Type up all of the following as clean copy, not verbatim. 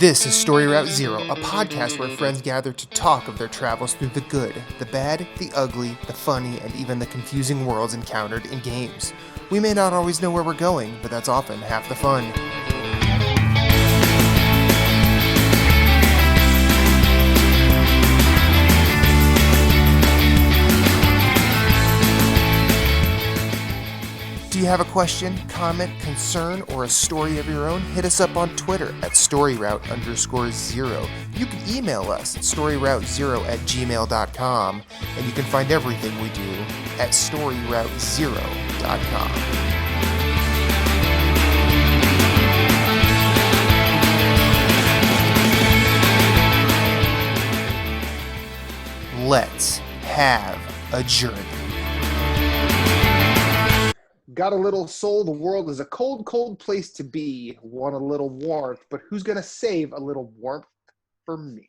This is Story Route Zero, a podcast where friends gather to talk of their travels through the good, the bad, the ugly, the funny, and even the confusing worlds encountered in games. We may not always know where we're going, but that's often half the fun. Do you have a question, comment, concern, or a story of your own? Hit us up on Twitter at storyroute_0. You can email us at storyroute0@gmail.com, and you can find everything we do at storyroute0.com. Let's have a journey. Got a little soul. The world is a cold, cold place to be. Want a little warmth, but who's going to save a little warmth for me?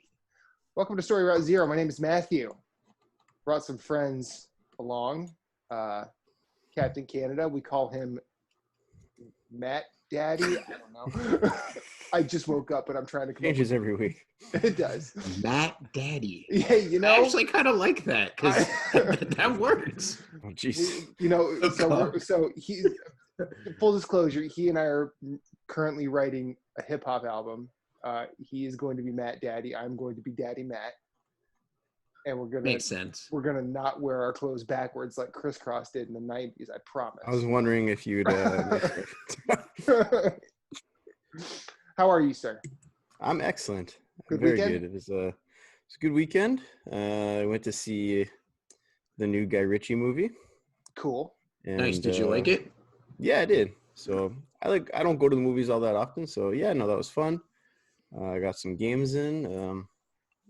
Welcome to Story Route Zero. My name is Matthew. Brought some friends along. Captain Canada, we call him Matt Daddy. I don't know. I just woke up, but I'm trying to come Changes every week. It does. Matt Daddy. Yeah, you know. I actually kind of like that because that works. Oh, jeez. You know, so he, full disclosure, he and I are currently writing a hip hop album. He is going to be Matt Daddy. I'm going to be Daddy Matt. And we're gonna Makes sense. We're gonna not wear our clothes backwards like Crisscross did in the '90s. I promise. I was wondering if you'd. How are you, sir? I'm excellent. Good Very weekend? good. It was a good weekend. I went to see the new Guy Ritchie movie. Cool. And, Nice. Did you like it? Yeah, I did. So I don't go to the movies all that often. So yeah, no, that was fun. I got some games in.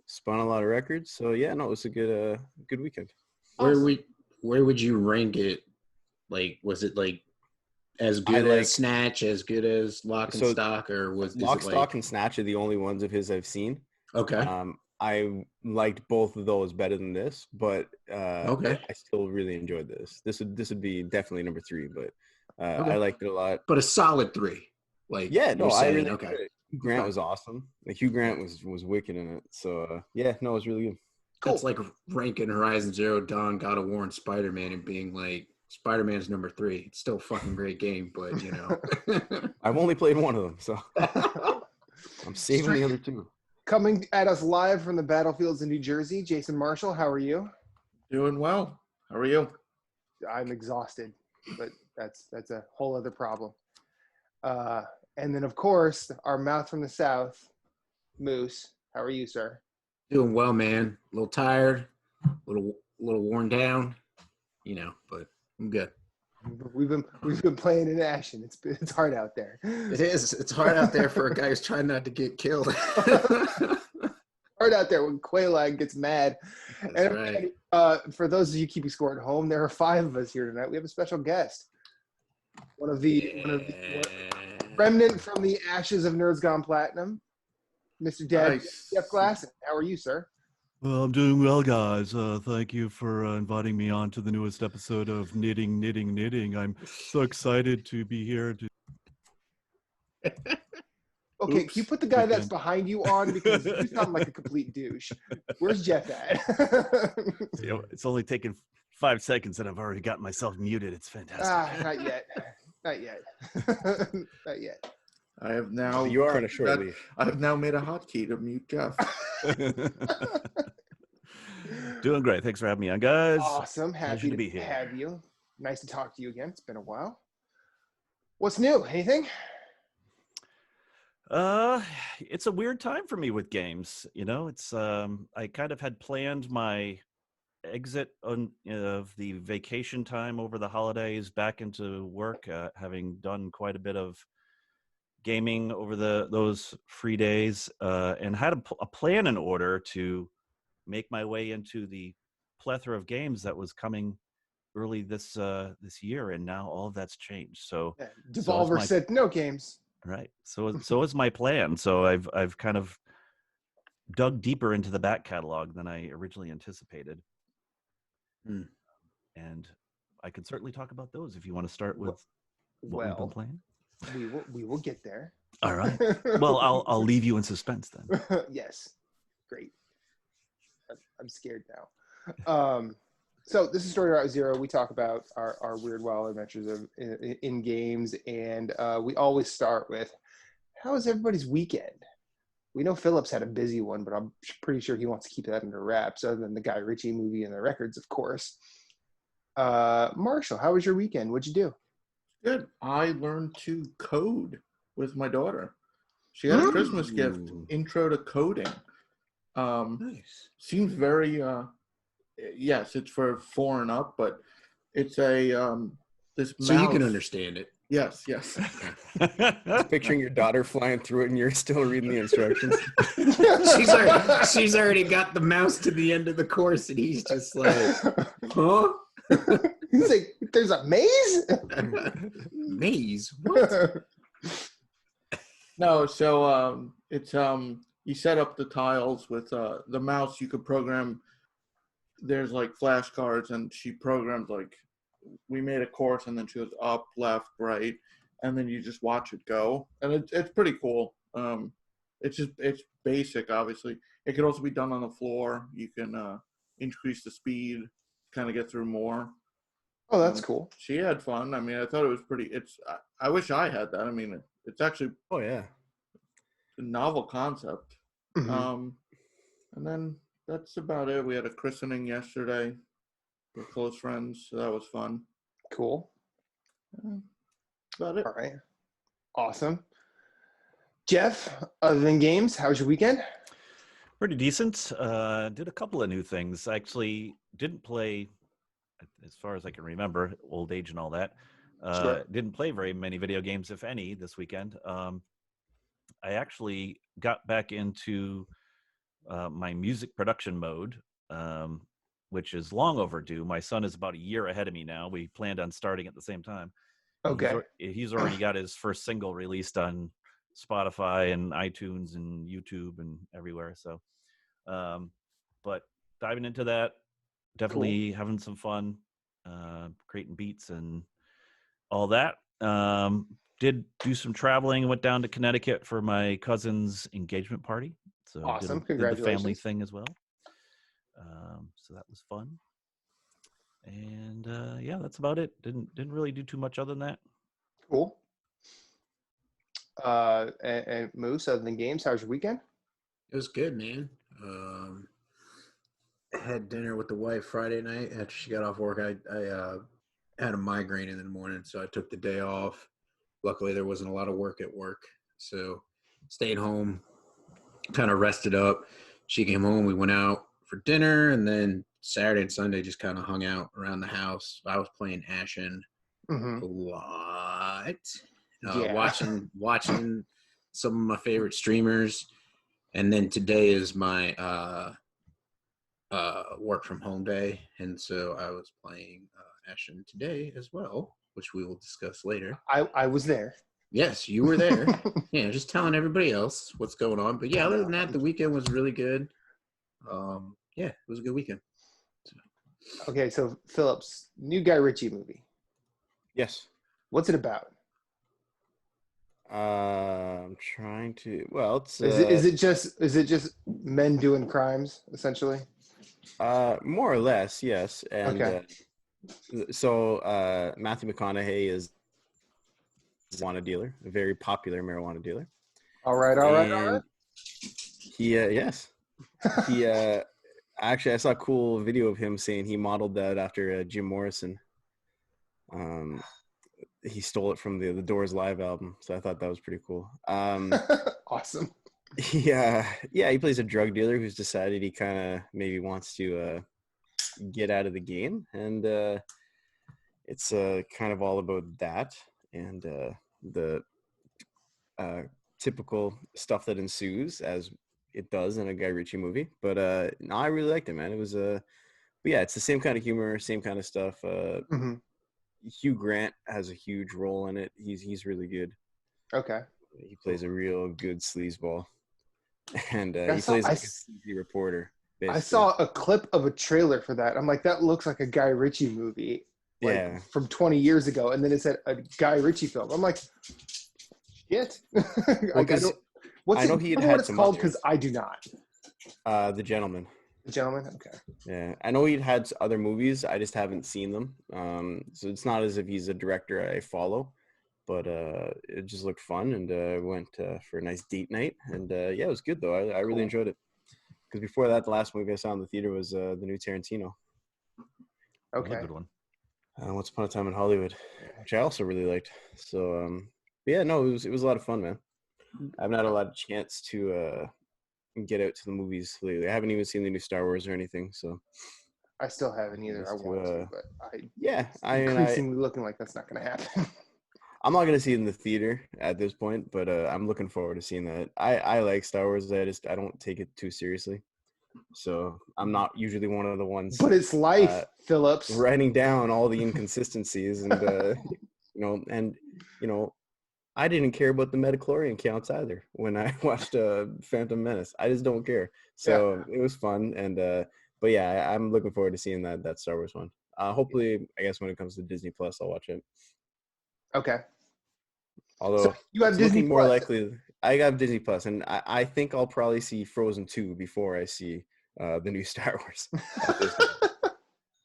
Spun a lot of records. So yeah, no, it was a good weekend. Awesome. Where would you rank it? Like, was it like as good as Snatch, as good as Lock and Stock, or was Lock, Stock, and Snatch are the only ones of his I've seen. Okay. I liked both of those better than this, but okay. I still really enjoyed this. This would be definitely number 3, but Okay. I liked it a lot. But a solid 3. Like, yeah, no, I really okay. Hugh Grant was awesome. Like Hugh Grant was wicked in it. So yeah, no, it was really good. Cool. That's like ranking Horizon Zero Dawn, God of War, and Spider-Man and being like, Spider-Man's number 3. It's still a fucking great game, but you know. I've only played one of them, so I'm saving the other 2. Coming at us live from the battlefields in New Jersey, Jason Marshall. How are you? Doing well. How are you? I'm exhausted, but that's a whole other problem. And then, of course, our mouth from the south, Moose. How are you, sir? Doing well, man. A little tired, a little worn down, you know, but I'm good. We've been playing in Ashen. It's hard out there. It is. It's hard out there for a guy who's trying not to get killed. Hard out there when Quaylag gets mad. That's right. For those of you keeping score at home, there are 5 of us here tonight. We have a special guest. One of the remnant from the ashes of Nerds Gone Platinum, Mr. Dad, Nice. Jeff Glasson. How are you, sir? Well, I'm doing well, guys. Thank you for inviting me on to the newest episode of Knitting. I'm so excited to be here. Okay, Oops, can you put the guy that's again. behind you on, because you sound like a complete douche. Where's Jeff at? It's only taken 5 seconds and I've already got myself muted. It's fantastic. Not yet. Not yet. Not yet. I have now. You are on a short leash. I have now made a hotkey to mute Jeff. Doing great. Thanks for having me on, guys. Awesome. Pleasure Happy to be to here. have you. Nice to talk to you again. It's been a while. What's new? Anything? It's a weird time for me with games. You know, it's I kind of had planned my exit of the vacation time over the holidays back into work, having done quite a bit of gaming over those free days, and had a plan in order to make my way into the plethora of games that was coming early this year, and now all of that's changed. So Devolver said no games. Right. So is my plan. So I've kind of dug deeper into the back catalog than I originally anticipated. And I can certainly talk about those if you want to start with what we've been playing. We will get there. All right. Well, I'll leave you in suspense then. Yes. Great. I'm scared now. So this is Story Route Zero. We talk about our weird, wild adventures in games, and we always start with, how was everybody's weekend? We know Phillips had a busy one, but I'm pretty sure he wants to keep that under wraps, other than the Guy Ritchie movie and the records, of course. Marshall, how was your weekend? What'd you do? Good. I learned to code with my daughter. She had a Christmas gift, Intro to Coding. Nice. Seems very, yes, it's for 4 and up, but it's a, this So you can mouse- understand it. Yes. Just picturing your daughter flying through it and you're still reading the instructions. She's already got the mouse to the end of the course, and he's just like, huh? He's like, there's a maze? Maze? What? No, so it's you set up the tiles with the mouse. You could program. There's like flashcards, and she programmed like, we made a course, and then she goes up, left, right, and then you just watch it go, and it's pretty cool. It's basic, obviously. It could also be done on the floor. You can increase the speed, kind of get through more. Oh, that's cool. She had fun. I mean, I thought it was pretty. I wish I had that. I mean, it's actually Oh yeah. a novel concept. Mhm. And then that's about it. We had a christening yesterday. We're close friends, so that was fun. Cool. About it. All right. Awesome. Jeff, other than games, how was your weekend? Pretty decent. Did a couple of new things. Actually, didn't play, as far as I can remember, old age and all that. Sure. Didn't play very many video games, if any, this weekend. I actually got back into my music production mode, which is long overdue. My son is about a year ahead of me now. We planned on starting at the same time. Okay. He's already got his first single released on Spotify and iTunes and YouTube and everywhere. So, but diving into that, definitely having some fun, creating beats and all that. Did do some traveling, went down to Connecticut for my cousin's engagement party. So Awesome. did the family Congratulations. thing as well. So that was fun. And yeah, that's about it. Didn't really do too much other than that. Cool. And Moose, other than games, how was your weekend? It was good, man. Had dinner with the wife Friday night after she got off work. I had a migraine in the morning, so I took the day off. Luckily, there wasn't a lot of work at work, so stayed home, kind of rested up. She came home. We went out for dinner, and then Saturday and Sunday just kind of hung out around the house. I was playing Ashen Mm-hmm. a lot, Yeah. watching some of my favorite streamers, and then today is my work from home day, and so I was playing Ashen today as well, which we will discuss later. I was there. Yes, you were there. Yeah, just telling everybody else what's going on. But yeah, other than that, the weekend was really good. Yeah, it was a good weekend. So. Okay, so Phillips, new Guy Ritchie movie. Yes. What's it about? I'm trying to. Well, it's Is it just men doing crimes essentially? more or less, yes. And Okay. so Matthew McConaughey is a marijuana dealer, a very popular marijuana dealer. All right. And he, yes, he. Actually, I saw a cool video of him saying he modeled that after Jim Morrison. He stole it from the Doors live album, so I thought that was pretty cool. Awesome. Yeah, he plays a drug dealer who's decided he kind of maybe wants to get out of the game, and it's kind of all about that and the typical stuff that ensues as it does in a Guy Ritchie movie. But no, I really liked it, man. It was but yeah, it's the same kind of humor, same kind of stuff. Mm-hmm. Hugh Grant has a huge role in it. He's really good. Okay. He plays a real good sleazeball, and I he saw- plays I like a s- sleazy reporter. I Basically. saw a clip of a trailer for that. I'm like, that looks like a Guy Ritchie movie, like Yeah. from 20 years ago, and then it said a Guy Ritchie film. I'm like, It. Well, 'cause I know he had tell me what had it's some called because others. I do not. The Gentleman. The Gentleman. Okay. Yeah, I know he'd had other movies. I just haven't seen them. So it's not as if he's a director I follow, but it just looked fun, and went for a nice date night, and yeah, it was good though. I really Cool. enjoyed it. Because before that, the last movie I saw in the theater was the new Tarantino, Okay. Another good one. Once Upon a Time in Hollywood, which I also really liked. So but yeah, no, it was a lot of fun, man. I haven't had a lot of chance to get out to the movies lately. I haven't even seen the new Star Wars or anything. So I still haven't either. I just want to, but yeah, I mean, increasingly looking like that's not going to happen. I'm not gonna see it in the theater at this point, but I'm looking forward to seeing that. I like Star Wars. I don't take it too seriously, so I'm not usually one of the ones But it's life, Phillips. writing down all the inconsistencies and and I didn't care about the Metachlorian counts either when I watched Phantom Menace. I just don't care. So it was fun, and but yeah, I'm looking forward to seeing that Star Wars one. Hopefully, I guess when it comes to Disney Plus, I'll watch it. Okay. Although So you have it's Disney looking more Plus. likely, I got Disney Plus, and I think I'll probably see Frozen 2 before I see the new Star Wars. At this point.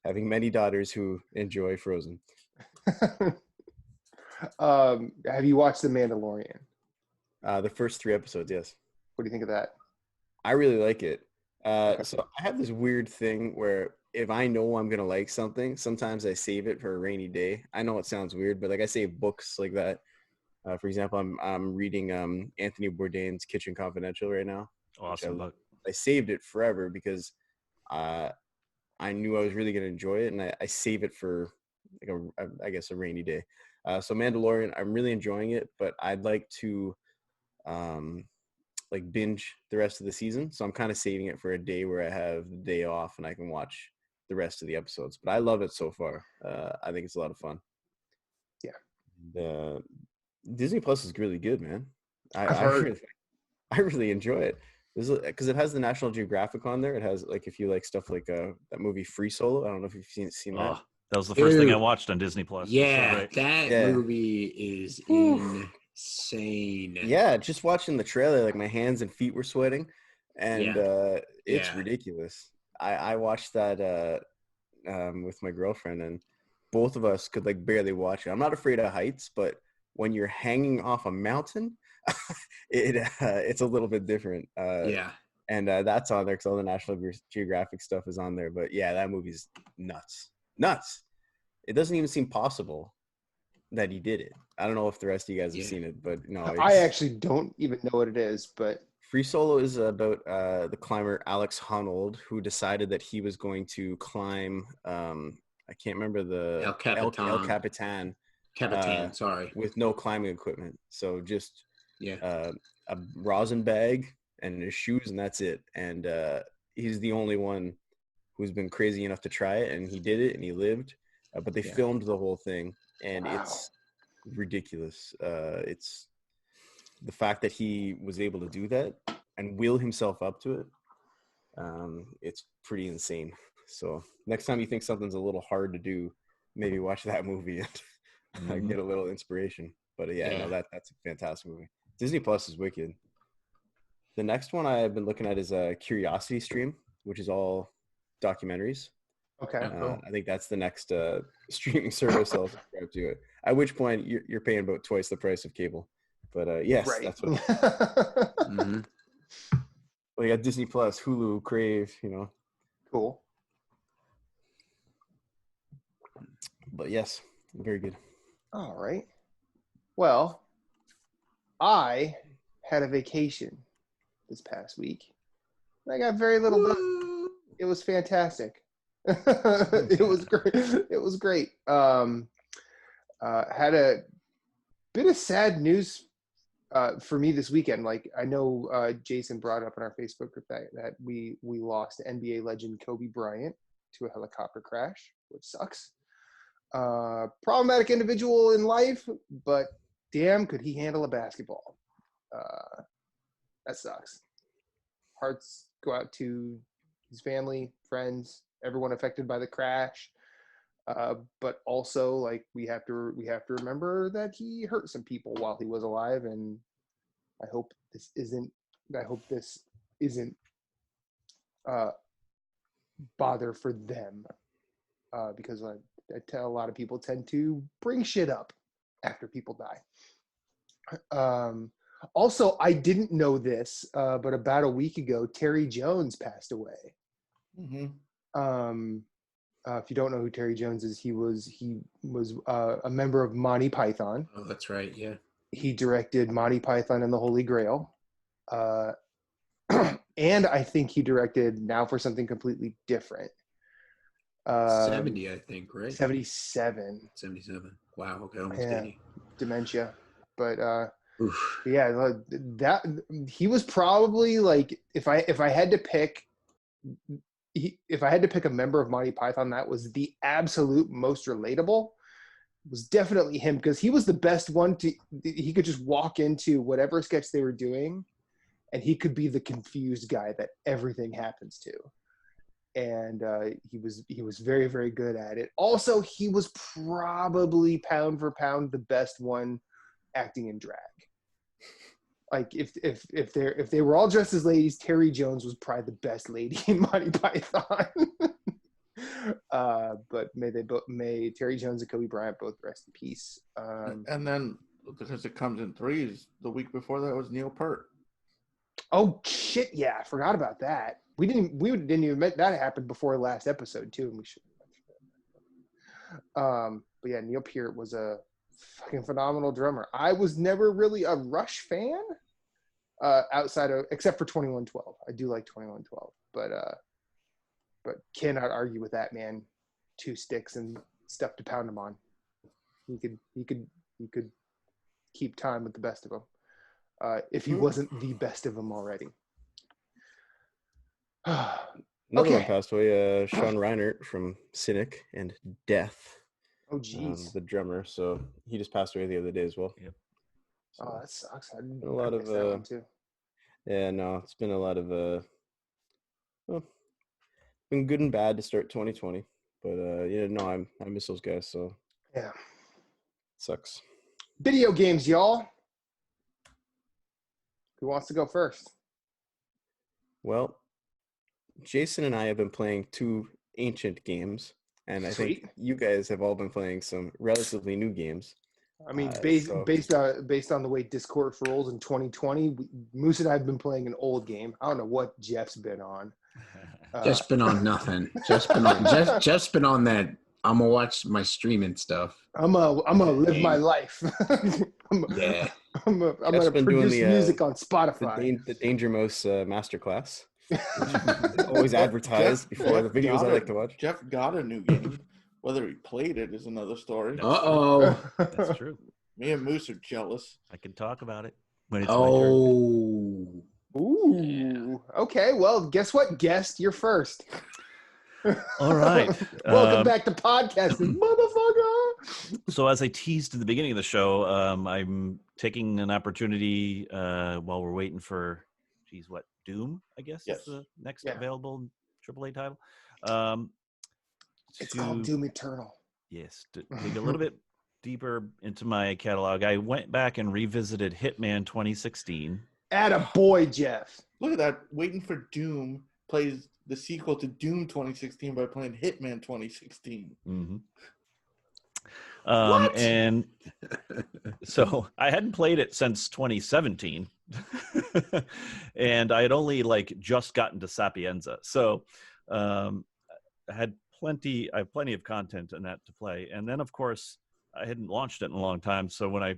Having many daughters who enjoy Frozen. Have you watched The Mandalorian? The first 3 episodes, yes. What do you think of that? I really like it. Okay. So I have this weird thing where if I know I'm gonna like something, sometimes I save it for a rainy day. I know it sounds weird, but like I save books like that. For example, I'm reading Anthony Bourdain's Kitchen Confidential right now. Awesome book. I saved it forever because I knew I was really gonna enjoy it, and I save it for like I guess a rainy day. So Mandalorian, I'm really enjoying it, but I'd like to like binge the rest of the season. So I'm kind of saving it for a day where I have the day off and I can watch the rest of the episodes. But I love it so far. I think it's a lot of fun. Yeah. Disney Plus is really good, man. I've heard. I really enjoy it. Because it has the National Geographic on there. It has like if you like stuff like that movie Free Solo. I don't know if you've seen that. Oh, that was the first thing I Dude. watched on Disney Plus. Yeah, So that Yeah. movie is insane. Yeah, just watching the trailer, like my hands and feet were sweating, and it's Yeah. ridiculous. I watched that with my girlfriend, and both of us could like barely watch it. I'm not afraid of heights, but when you're hanging off a mountain, it's a little bit different. Yeah. And that's on there because all the National Geographic stuff is on there. But yeah, that movie's nuts. It doesn't even seem possible that he did it. I don't know if the rest of you guys have seen it, but no. I actually don't even know what it is, but Free Solo is about the climber Alex Honnold, who decided that he was going to climb. I can't remember the El Capitan. El Capitan. Capitan, sorry. With no climbing equipment, so just Yeah. a rosin bag and his shoes, and that's it. And he's the only one who's been crazy enough to try it, and he did it, and he lived. But they filmed the whole thing, and it's ridiculous. It's the fact that he was able to do that and will himself up to it. It's pretty insane. So next time you think something's a little hard to do, maybe watch that movie and get a little inspiration. But no, that's a fantastic movie. Disney Plus is wicked. The next one I've been looking at is Curiosity Stream, which is all documentaries. okay. I think that's the next streaming service I'll subscribe to it. At which point you're paying about twice the price of cable. But yes, Right. that's what. Mhm. Well, you got Disney Plus, Hulu, Crave, Cool. But yes, very good. All right. Well, I had a vacation this past week. I got very little done. It was fantastic. It was great. It was great. Had a bit of sad news for me this weekend. Like I know Jason brought up in our Facebook group that we lost NBA legend Kobe Bryant to a helicopter crash, which sucks. Problematic individual in life, but damn, could he handle a basketball? That sucks. Hearts go out to his family, friends, everyone affected by the crash. But also, like, we have to remember that he hurt some people while he was alive, and I hope this isn't bother for them, because I tell a lot of people tend to bring shit up after people die. Also, I didn't know this, but about a week ago, Terry Jones passed away. Mm-hmm. If you don't know who Terry Jones is, he was a member of Monty Python. Oh, that's right. Yeah. He directed Monty Python and the Holy Grail. And I think he directed Now for Something Completely Different. 70, I think, right? 77. 77. Wow. Okay, almost Yeah. 80. Dementia. But Oof. yeah, that he was probably, like, if I had to pick a member of Monty Python that was the absolute most relatable, was definitely him, because he was the best one he could just walk into whatever sketch they were doing and he could be the confused guy that everything happens to. And he was very, very good at it. Also, he was probably pound for pound the best one acting in drag. Like, if they were all dressed as ladies, Terry Jones was probably the best lady in Monty Python. But may Terry Jones and Kobe Bryant both rest in peace. And then, because it comes in threes, the week before that was Neil Peart. Oh shit! Yeah, I forgot about that. We didn't even that happened before the last episode too, and we should. But yeah, Neil Peart was a fucking phenomenal drummer. I was never really a Rush fan, except for 2112. I do like 2112, but cannot argue with that man. 2 sticks and stuff to pound him on. He could keep time with the best of them, if he wasn't the best of them already. Another one passed away, Sean Reinert from Cynic and Death. Oh, geez. The drummer. So he just passed away the other day as well. Yep. So, oh, that sucks. I missed that one too. Yeah, no, it's been a lot of been good and bad to start 2020. But yeah, no, I miss those guys. So yeah, sucks. Video games, y'all. Who wants to go first? Well, Jason and I have been playing 2 ancient games, and I think you guys have all been playing some relatively new games. I mean, based on the way Discord rolls in 2020, Moose and I have been playing an old game. I don't know what Jeff's been on. Jeff's been on nothing. Jeff's been on that. I'm gonna watch my streaming stuff. I'm gonna live my life. I'm gonna produce music on Spotify. The Danger Mouse Masterclass. Always advertised before the videos I like to watch. Jeff got a new game. Whether he played it is another story. That's true. Me and Moose are jealous. I can talk about it when it's my turn. Ooh. Yeah. Okay, well, guess what, guest? You're first. All right. Welcome back to podcasting, motherfucker. So as I teased at the beginning of the show, I'm taking an opportunity while we're waiting for, Doom, I guess is the next available AAA title. It's called Doom Eternal. Yes, to dig a little bit deeper into my catalog, I went back and revisited Hitman 2016. Atta boy, Jeff. Look at that. Waiting for Doom plays the sequel to Doom 2016 by playing Hitman 2016. Mm-hmm. What? And so I hadn't played it since 2017. And I had only just gotten to Sapienza. So I have plenty of content in that to play. And then, of course, I hadn't launched it in a long time. So when I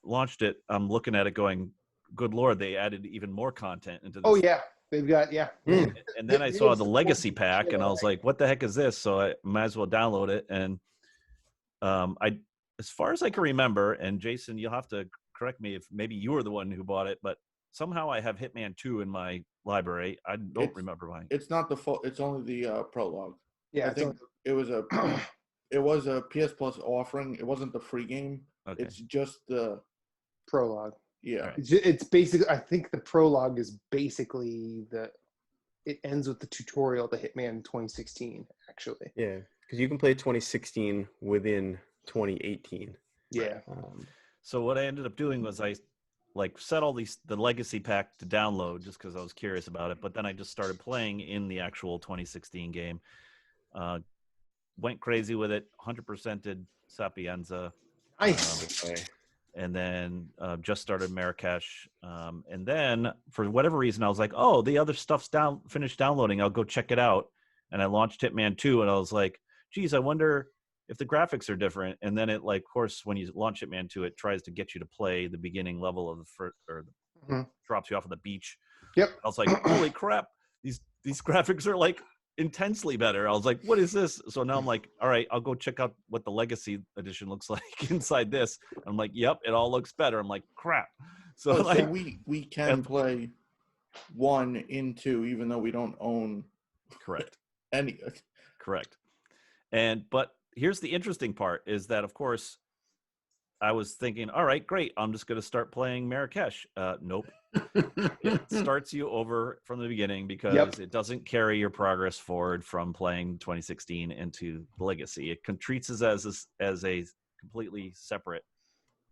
launched it, I'm looking at it going, good Lord, they added even more content into this. Oh, yeah. They've got, And then I saw the Legacy Pack, and I was like, what the heck is this? So I might as well download it. And as far as I can remember, and Jason, you'll have to correct me if maybe you were the one who bought it, but somehow I have Hitman 2 in my library. I don't remember why. It's not the full, it's only the prologue. Yeah, I think it was a PS Plus offering. It wasn't the free game. Okay. It's just the prologue. Yeah. Right. It's basically, I think the prologue is basically it ends with the tutorial to Hitman 2016, actually. Yeah. Because you can play 2016 within 2018. Yeah. So what I ended up doing was I set all the legacy pack to download just because I was curious about it. But then I just started playing in the actual 2016 game. Went crazy with it. 100% did Sapienza. Nice. And then just started Marrakesh. And then for whatever reason, I was like, oh, the other stuff's finished downloading. I'll go check it out. And I launched Hitman 2, and I was like, geez, I wonder if the graphics are different. And then it, of course, when you launch Hitman 2, it tries to get you to play the beginning level of the first, or drops you off on the beach. Yep. I was like, holy crap, these graphics are intensely better. I was like, what is this? So now I'm like, all right, I'll go check out what the legacy edition looks like inside this. I'm like, yep, it all looks better. I'm like, crap. So we can play 1 in 2, even though we don't own correct any. Correct. But here's the interesting part is that, of course, I was thinking, all right, great, I'm just going to start playing Marrakesh. Nope. It starts you over from the beginning because it doesn't carry your progress forward from playing 2016 into Legacy. It treats it as a completely separate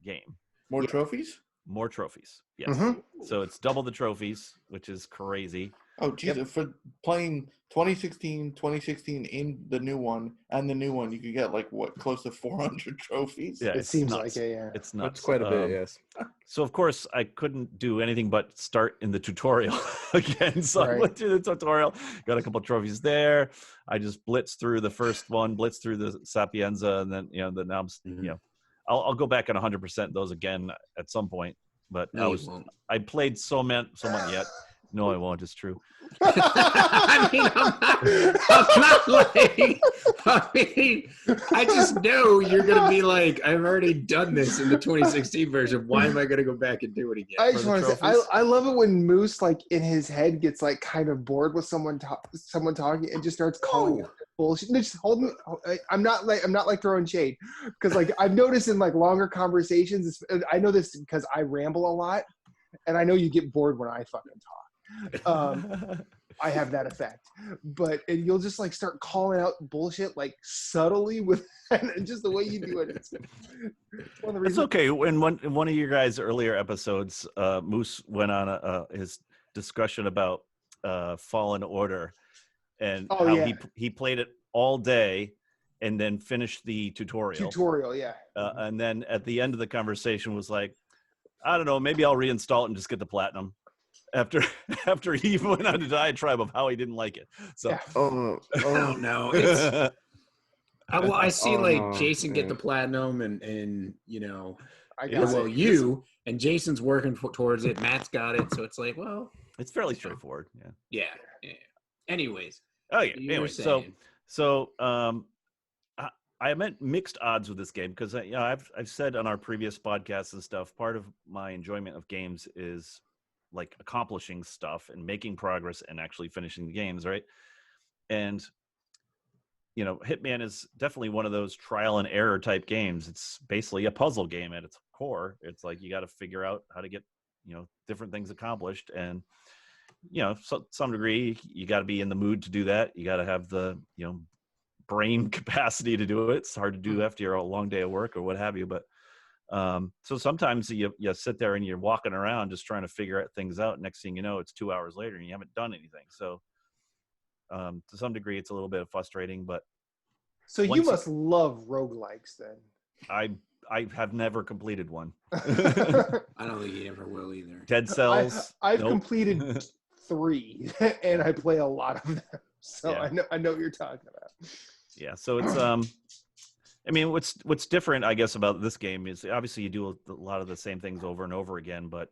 game. More trophies? More trophies, yes. So it's double the trophies, which is crazy. Oh, Jesus. For playing 2016 in the new one, and the new one, you could get, close to 400 trophies? Yeah, it seems nuts. like it, yeah. It's nuts. That's quite a bit, yes. So, of course, I couldn't do anything but start in the tutorial again. So I went through the tutorial, got a couple of trophies there. I just blitzed through the first one, blitzed through the Sapienza, and then, then now I'm, I'll go back and 100% those again at some point. But I played so many yet. No, I won't. It's true. I just know you're going to be like, I've already done this in the 2016 version. Why am I going to go back and do it again? I just want to say, I love it when Moose, in his head, gets kind of bored with someone talking and just starts calling out bullshit. No, just hold me. I'm not throwing shade because I've noticed in longer conversations. I know this because I ramble a lot, and I know you get bored when I fucking talk. I have that effect, and you'll just start calling out bullshit subtly with just the way you do it. It's one of the reasons. It's okay. In one of your guys' earlier episodes, Moose went on his discussion about Fallen Order and he played it all day and then finished the tutorial. Yeah. And then at the end of the conversation was like, I don't know, maybe I'll reinstall it and just get the platinum. After he went on a diatribe of how he didn't like it. So no. It's I see Jason get the platinum and and Jason's working towards it. Matt's got it, so it's it's fairly straightforward. Yeah. Anyways. Oh yeah. Anyway, so I meant mixed odds with this game because I've said on our previous podcasts and stuff, part of my enjoyment of games is accomplishing stuff and making progress and actually finishing the games, right? And Hitman is definitely one of those trial and error type games. It's basically a puzzle game at its core. It's you got to figure out how to get different things accomplished, and some degree you got to be in the mood to do that. You got to have the brain capacity to do it. It's hard to do after a long day of work or what have you, but so sometimes you sit there and you're walking around just trying to figure things out. Next thing you know, it's 2 hours later and you haven't done anything. So to some degree, it's a little bit frustrating. But so you must love roguelikes then. I have never completed one. I don't think you ever will either. Dead Cells. I've completed 3, and I play a lot of them. So yeah. I know what you're talking about. Yeah. So it's I mean, what's different, I guess, about this game is obviously you do a lot of the same things over and over again, but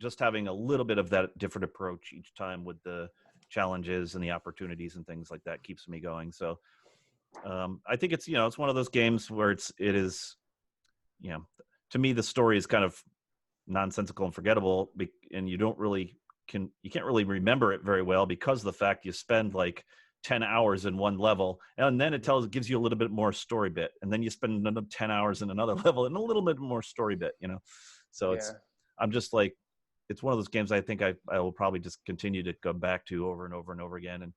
just having a little bit of that different approach each time with the challenges and the opportunities and things like that keeps me going. So I think it's it's one of those games where it is to me the story is kind of nonsensical and forgettable, and you can't really remember it very well because of the fact you spend 10 hours in one level, and then it gives you a little bit more story bit, and then you spend another 10 hours in another level and a little bit more story bit, so I'm just it's one of those games I think I will probably just continue to go back to over and over and over again. And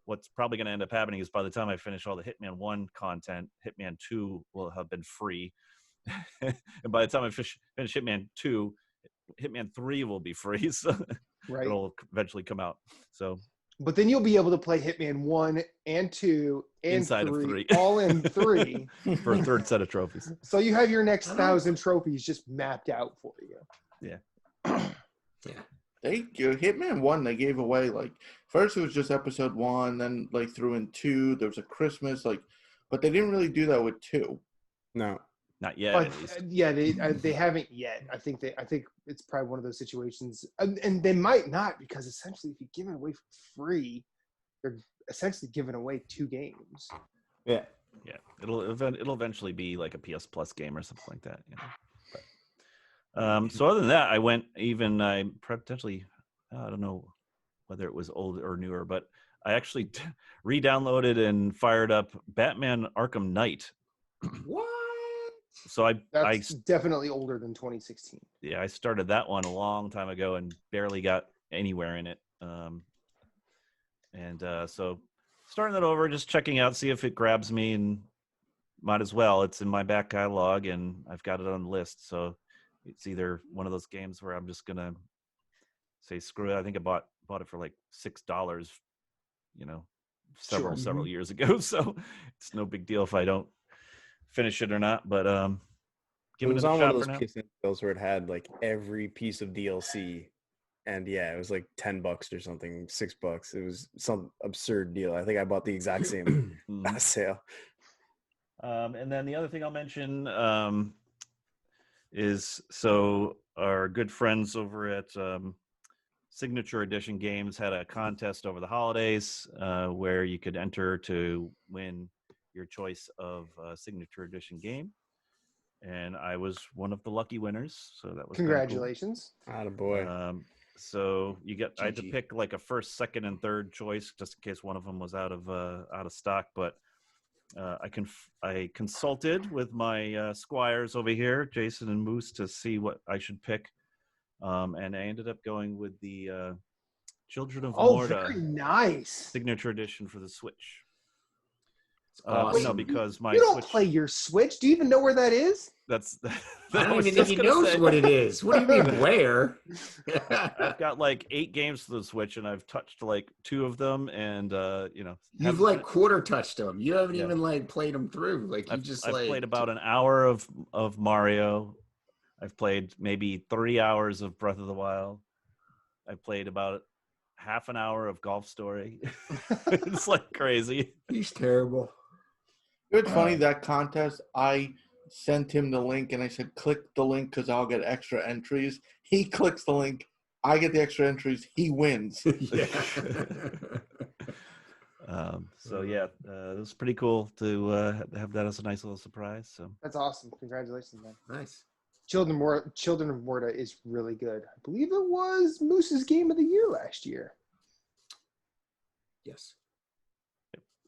what's probably going to end up happening is by the time I finish all the Hitman 1 content, Hitman 2 will have been free. And by the time I finish Hitman 2, Hitman 3 will be free. So Right. it'll eventually come out. So, but then you'll be able to play Hitman 1 and 2 and inside 3, of 3. all in 3. For a third set of trophies. So you have your next 1,000 trophies just mapped out for you. Yeah. Hitman 1, they gave away, like, first it was just episode 1, then like threw in 2, there was a Christmas, like, but they didn't really do that with 2. No. Not yet, But at least. yeah, they haven't yet. I think it's probably one of those situations, and they might not, because essentially, if you give it away for free, they're essentially giving away 2 games. Yeah. Yeah, it'll eventually be like a PS Plus game or something like that. You know? But, so other than that, I potentially, I don't know whether it was old or newer, but I actually re-downloaded and fired up Batman Arkham Knight. What? So That's definitely older than 2016. Yeah, I started that one a long time ago and barely got anywhere in it. So starting that over, just checking out, see if it grabs me, and might as well. It's in my back catalog and I've got it on the list. So it's either one of those games where I'm just gonna say screw it. I think I bought it for like $6, you know, several years ago. So it's no big deal if I don't finish it or not. But It was on one of those PSN deals where it had like every piece of DLC, and yeah, it was like $10 or something, $6. It was some absurd deal. I think I bought the exact same sale. And then the other thing I'll mention is, so our good friends over at Signature Edition Games had a contest over the holidays where you could enter to win your choice of Signature Edition game. And I was one of the lucky winners. So that was congratulations. Cool. Attaboy. So I had to pick like a first, second, and third choice just in case one of them was out of stock. But I consulted with my squires over here, Jason and Moose, to see what I should pick, and I ended up going with the Children of Morta. Very nice. Signature Edition for the Switch. Awesome. Because my you don't Switch, play your Switch. Do you even know where that is? I don't even think he knows what it is. What do you mean where? I've got like 8 games for the Switch, and I've touched like 2 of them, and you've like quarter touched them. You haven't even like played them through. Like I've played about an hour of Mario. I've played maybe 3 hours of Breath of the Wild. I played about half an hour of Golf Story. It's like crazy. He's terrible. It's funny, that contest, I sent him the link and I said, click the link because I'll get extra entries. He clicks the link. I get the extra entries. He wins. Yeah. It was pretty cool to have that as a nice little surprise. So That's awesome. Congratulations, man. Nice. Children of Morta is really good. I believe it was Moose's Game of the Year last year. Yes.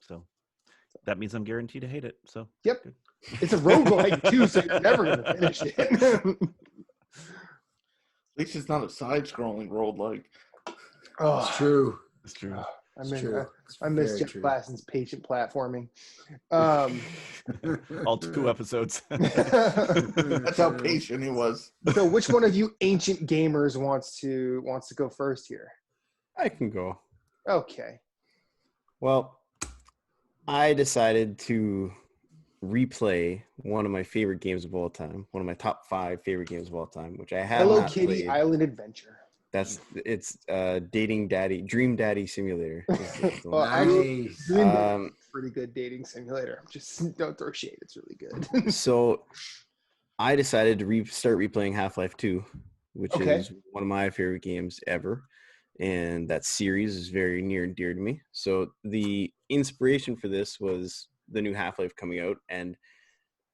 So that means I'm guaranteed to hate it. So yep. Good. It's a roguelike too, so you're never going to finish it. At least it's not a side-scrolling roguelike. Oh, It's true. It's true. I miss Jeff Glasson's patient platforming. All 2 episodes. That's how patient he was. So which one of you ancient gamers wants to go first here? I can go. Okay. Well, I decided to replay one of my favorite games of all time, one of my top 5 favorite games of all time, which I have Hello not Kitty played. Island Adventure. It's Dating Daddy, Dream Daddy Simulator. Well, actually, Nice. Dream Daddy is a pretty good dating simulator. Just don't throw shade. It's really good. So I decided to start replaying Half-Life 2, which is one of my favorite games ever. And that series is very near and dear to me. So the inspiration for this was the new Half-Life coming out. And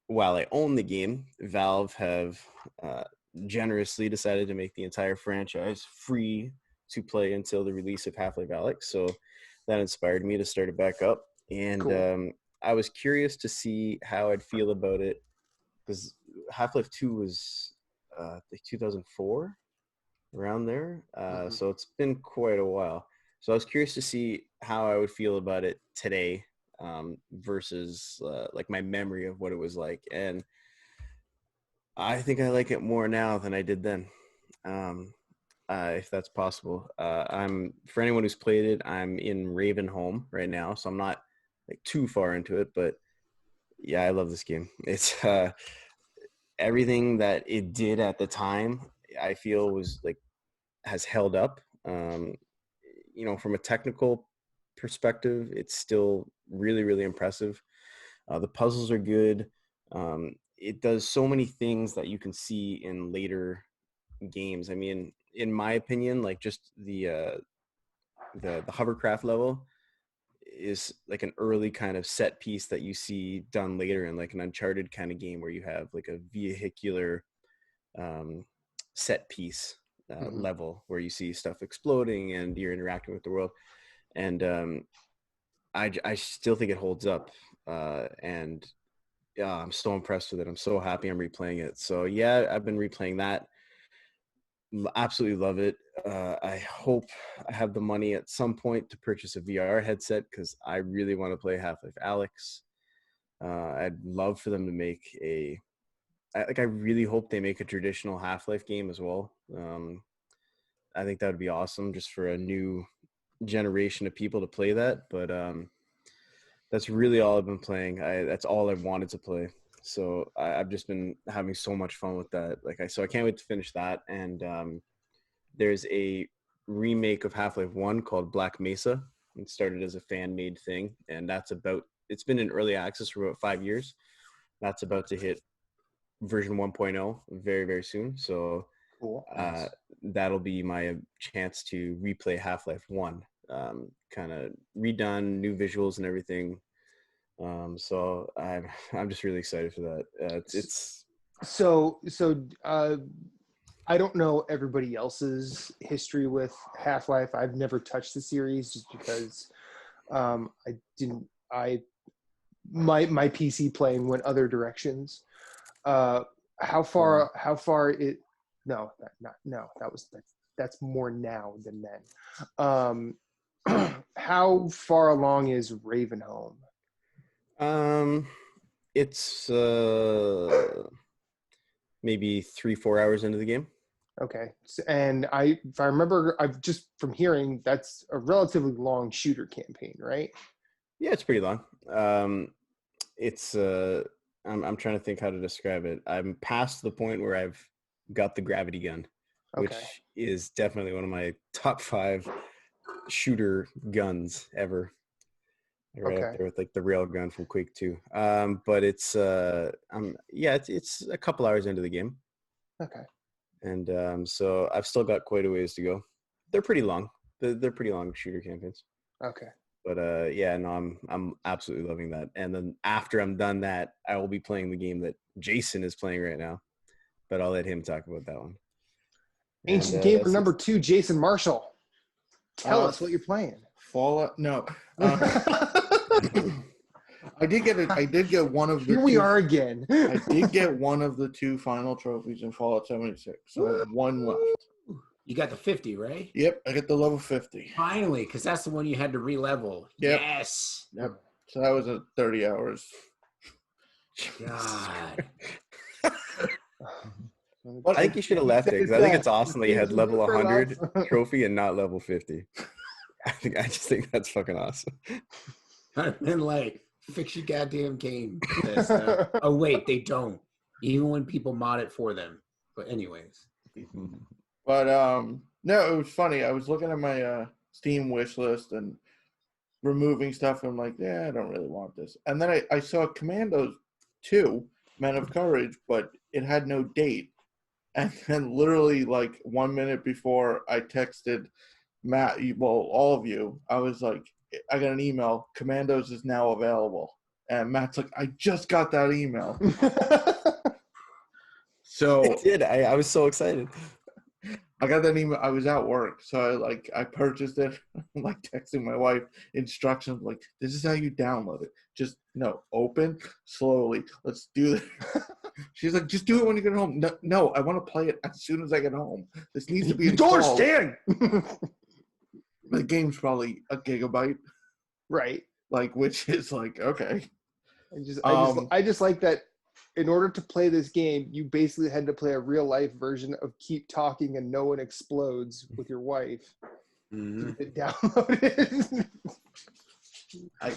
while I own the game, Valve have generously decided to make the entire franchise free to play until the release of Half-Life Alyx. So that inspired me to start it back up. And Cool. I was curious to see how I'd feel about it, because Half-Life 2 was like 2004, around there. So it's been quite a while. So I was curious to see how I would feel about it today versus like my memory of what it was like. And I think I like it more now than I did then, if that's possible. I'm for anyone who's played it, I'm in Ravenholm right now, so I'm not like too far into it, but yeah, I love this game. It's everything that it did at the time, I feel was like has held up. From a technical perspective, it's still really, really impressive. The puzzles are good. It does so many things that you can see in later games. I mean, in my opinion, like just the hovercraft level is like an early kind of set piece that you see done later in like an Uncharted kind of game where you have like a vehicular set piece level where you see stuff exploding and you're interacting with the world. And I still think it holds up. And yeah, I'm so impressed with it. I'm so happy I'm replaying it. So yeah, I've been replaying that. Absolutely love it. I hope I have the money at some point to purchase a VR headset because I really want to play Half-Life Alyx. I'd love for them to make I really hope they make a traditional Half-Life game as well. I think that would be awesome just for a new generation of people to play that. But that's really all I've been playing. That's all I wanted to play. So I've just been having so much fun with that. So I can't wait to finish that. And there's a remake of Half-Life 1 called Black Mesa. It started as a fan-made thing, and it's been in early access for about 5 years. That's about to hit version 1.0 very, very soon. So Cool. That'll be my chance to replay Half-Life 1, kind of redone, new visuals and everything. So I'm just really excited for that. It's So I don't know everybody else's history with Half-Life. I've never touched the series just because my PC playing went other directions. How far that's more now than then. How far along is Ravenholm? It's maybe 3-4 hours into the game. Okay. And if I remember, I've just from hearing that's a relatively long shooter campaign, right? Yeah, it's pretty long. It's I'm trying to think how to describe it. I'm past the point where I've got the gravity gun, which is definitely one of my top 5 shooter guns ever. Right up there with like the railgun from Quake 2. But it's it's a couple hours into the game. Okay. And so I've still got quite a ways to go. They're pretty long. They're pretty long shooter campaigns. Okay. But I'm absolutely loving that. And then after I'm done that, I will be playing the game that Jason is playing right now. But I'll let him talk about that one. Ancient Gamer number 2, Jason Marshall. Tell us what you're playing. Fallout? No. I did get one of the Here we are again. I did get one of the 2 final trophies in Fallout 76. So I have 1 left. You got the 50, right? Yep, I get the level 50. Finally, because that's the one you had to re-level. Yep. Yes. Yep. So that was at 30 hours. God. I think you should have left it because I think it's awesome that you had level 100 trophy and not level 50. I just think that's fucking awesome. I've been like, fix your goddamn game. Oh wait, they don't. Even when people mod it for them. But anyways. But no, it was funny. I was looking at my Steam wish list and removing stuff. And I'm like, yeah, I don't really want this. And then I saw Commandos 2, Men of Courage, but it had no date. And then literally like 1 minute before I texted Matt, all of you, I was like, I got an email, Commandos is now available. And Matt's like, I just got that email. So it did. I was so excited. I got that email. I was at work, so I purchased it. I'm like texting my wife instructions, like, this is how you download it. Just open slowly. Let's do this. She's like, just do it when you get home. No, I want to play it as soon as I get home. This needs to be installed. Don't understand. The game's probably a gigabyte. Right. like, which is like, okay. I just like that. In order to play this game, you basically had to play a real life version of Keep Talking and No One Explodes with your wife. Mhm. To get it downloaded.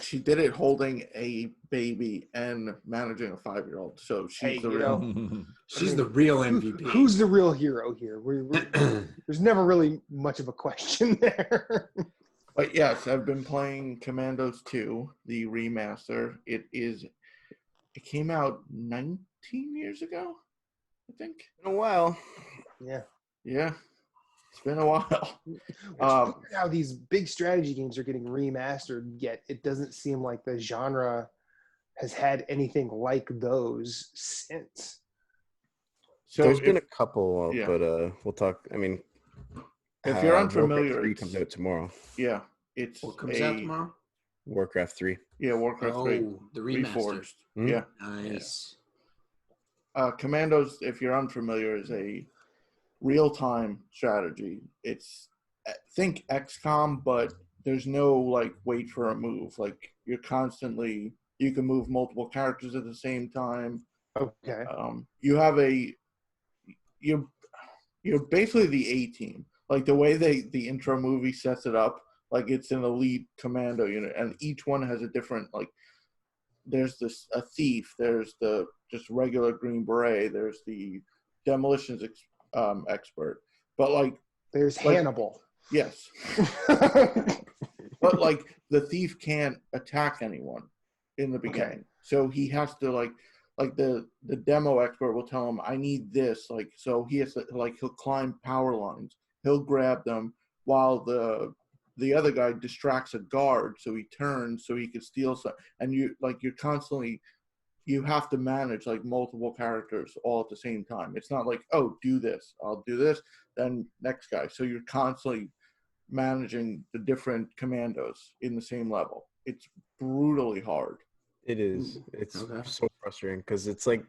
She did it holding a baby and managing a 5-year-old. So she's Hey, the you real. know, She's the real MVP. Who's the real hero here? There's never really much of a question there. But yes, I've been playing Commandos 2, the remaster. It came out 19 years ago, I think. In a while. Yeah. Yeah, it's been a while. It's weird how these big strategy games are getting remastered, yet it doesn't seem like the genre has had anything like those since. So There's been a couple, yeah. but we'll talk. I mean, if you're unfamiliar, Warcraft 3 comes out tomorrow. Yeah, it's What comes out tomorrow? Warcraft 3. Yeah, Warcraft 3. The remaster. Reforged. Hmm? Yeah. Nice. Commandos, if you're unfamiliar, is a real-time strategy. It's think XCOM, but there's no like wait for a move. Like you can move multiple characters at the same time. Okay. You're basically the A team. Like the way the intro movie sets it up, like it's an elite commando unit, and each one has a different like. There's a thief. There's the just regular Green Beret. There's the demolitions expert. But like there's Hannibal. Yes. But like the thief can't attack anyone in the beginning, Okay. so he has to like the demo expert will tell him I need this, like so he has to like he'll climb power lines, he'll grab them while the other guy distracts a guard, so he turns so he can steal some, and you have to manage like multiple characters all at the same time. It's not like, oh, do this, I'll do this, then next guy. So you're constantly managing the different commandos in the same level. It's brutally hard. It is. It's Okay. so frustrating because it's like,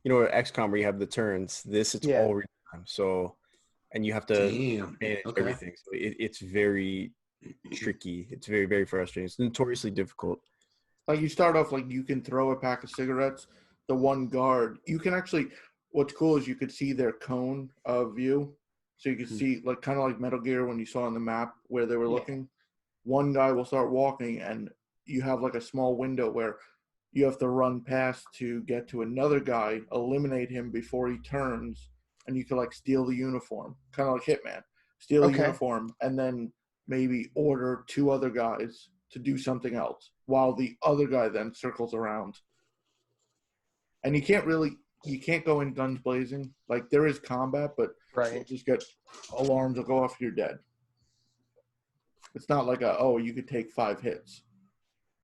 XCOM where you have the turns. It's Yeah. all real time. So, and you have to manage Okay. everything. So it's very tricky. It's very, very frustrating. It's notoriously difficult. Like you start off like you can throw a pack of cigarettes. The one guard, you can actually. What's cool is you could see their cone of view, so you can see like kind of like Metal Gear when you saw on the map where they were looking. One guy will start walking, and you have like a small window where you have to run past to get to another guy, eliminate him before he turns, and you can like steal the uniform, kind of like Hitman. Steal the uniform, and then maybe order 2 other guys to do something else while the other guy then circles around. And you can't go in guns blazing. Like there is combat, but you just get alarms will go off, you're dead. It's not like you could take 5 hits.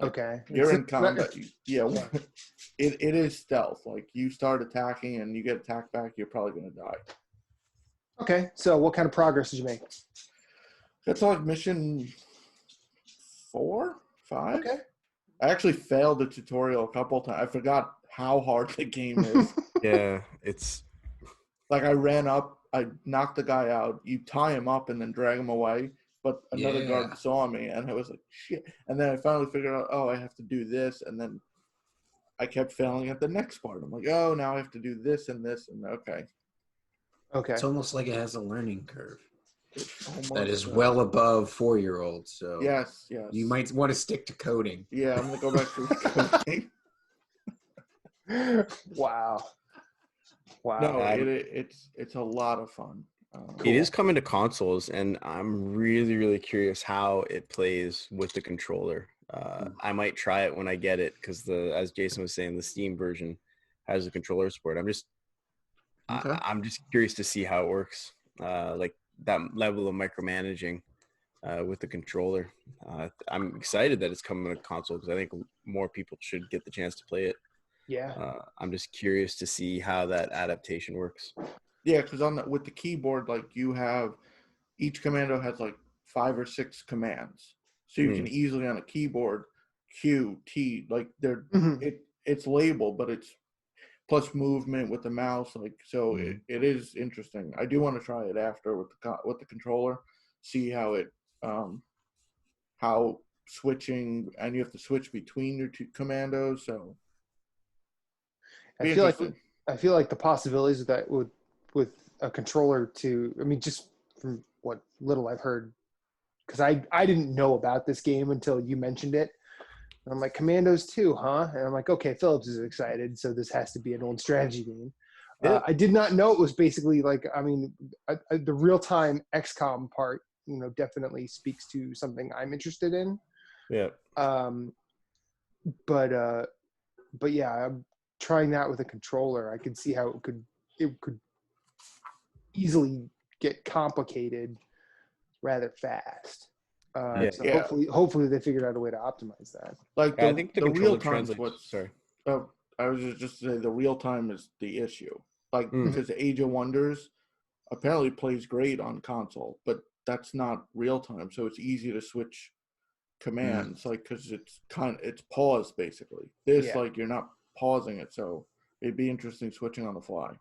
Okay. You're in combat. It is stealth. Like you start attacking and you get attacked back, you're probably going to die. Okay. So what kind of progress did you make? That's like mission 4, 5. Okay. I actually failed the tutorial a couple times. I forgot how hard the game is. Yeah, it's like I ran up, I knocked the guy out. You tie him up and then drag him away. But another guard saw me, and I was like, shit. And then I finally figured out, I have to do this. And then I kept failing at the next part. I'm like, now I have to do this and this. And okay. It's almost like it has a learning curve. That is does. well above 4-year-olds. So yes. You might want to stick to coding. Yeah, I'm going to go back to coding. Wow. No, it's a lot of fun. It is coming to consoles, and I'm really, really curious how it plays with the controller. I might try it when I get it because as Jason was saying, the Steam version has a controller support. I'm just curious to see how it works. Like that level of micromanaging with the controller. I'm excited that it's coming to console because I think more people should get the chance to play it. Yeah. I'm just curious to see how that adaptation works. Yeah, because with the keyboard, like you have each commando has like 5 or 6 commands, so you can easily on a keyboard Q, T, like it's labeled, but it's plus movement with the mouse, like so it is interesting. I do want to try it after with the controller, see how it how switching, and you have to switch between your two commandos. So I feel like the possibilities of that with a controller to, I mean, just from what little I've heard, because I didn't know about this game until you mentioned it. And I'm like, Commandos 2, huh? And I'm like, okay, Phillips is excited, so this has to be an old strategy game. Yeah. I did not know it was basically like, I mean, the real-time XCOM part, definitely speaks to something I'm interested in. Yeah. But yeah, I'm trying that with a controller. I could see how it could easily get complicated rather fast. So hopefully they figured out a way to optimize that. Like I think the real controller time. translates. Sorry. I was just saying the real time is the issue. Like Mm. because Age of Wonders apparently plays great on console, but that's not real time. So it's easy to switch commands, like because it's paused basically. Like you're not pausing it, so it'd be interesting switching on the fly.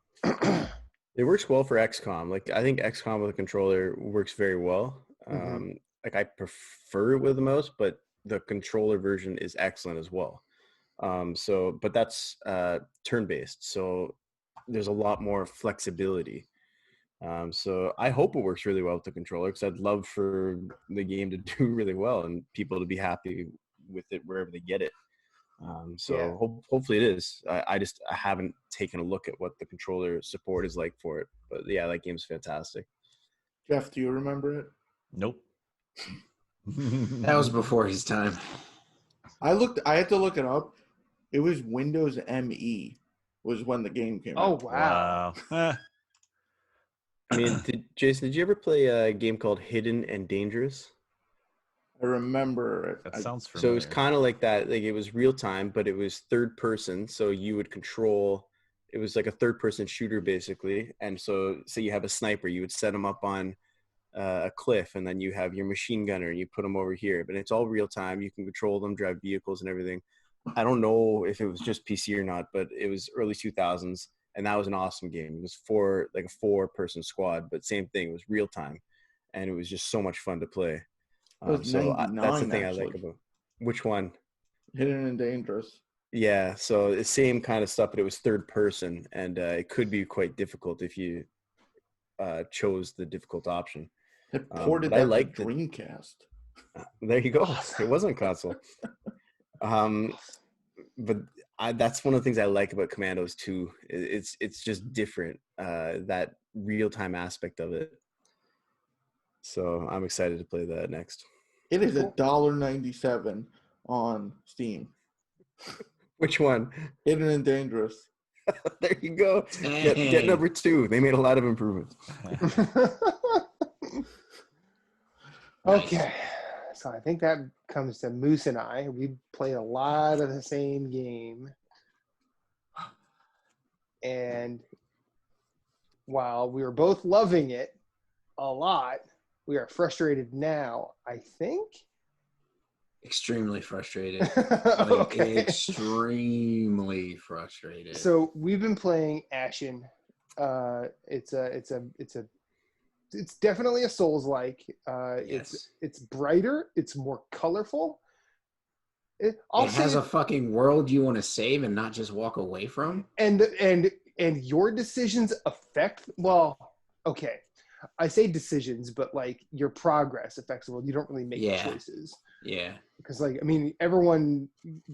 It works well for XCOM. Like I think XCOM with a controller works very well. Like I prefer it with the mouse, but the controller version is excellent as well. But that's turn-based, so there's a lot more flexibility. So I hope it works really well with the controller, because I'd love for the game to do really well and people to be happy with it wherever they get it. Hopefully it is. I haven't taken a look at what the controller support is like for it, but yeah, that game's fantastic. Jeff, do you remember it? Nope. That was before his time. I had to look it up. It was Windows ME was when the game came out. Oh, wow. I mean, Jason, did you ever play a game called Hidden and Dangerous? I remember it. That sounds familiar. So it was kind of like that. Like it was real time, but it was third person. So you would control. It was like a third person shooter basically. And so you have a sniper, you would set them up on a cliff, and then you have your machine gunner, and you put them over here. But it's all real time. You can control them, drive vehicles, and everything. I don't know if it was just PC or not, but it was early 2000s, and that was an awesome game. It was a 4-person squad, but same thing. It was real time, and it was just so much fun to play. That's the thing I like about. Which one? Hidden and Dangerous. Yeah, so the same kind of stuff, but it was third person, and it could be quite difficult if you chose the difficult option. It ported that to Dreamcast. There you go. It wasn't a console. But that's one of the things I like about Commandos too. It's just different, that real-time aspect of it. So I'm excited to play that next. It is $1.97 on Steam. Which one? Hidden and Dangerous. There you go. Get number 2. They made a lot of improvements. Okay. So I think that comes to Moose and I. We play a lot of the same game. And while we were both loving it a lot, we are frustrated now, I think. Extremely frustrated. Okay. Extremely frustrated. So we've been playing Ashen. It's definitely a Souls-like. Yes. It's brighter. It's more colorful. It has a fucking world you want to save and not just walk away from. And your decisions affect. Well, okay, I say decisions, but like your progress affects the world. You don't really make choices. Yeah. Because everyone,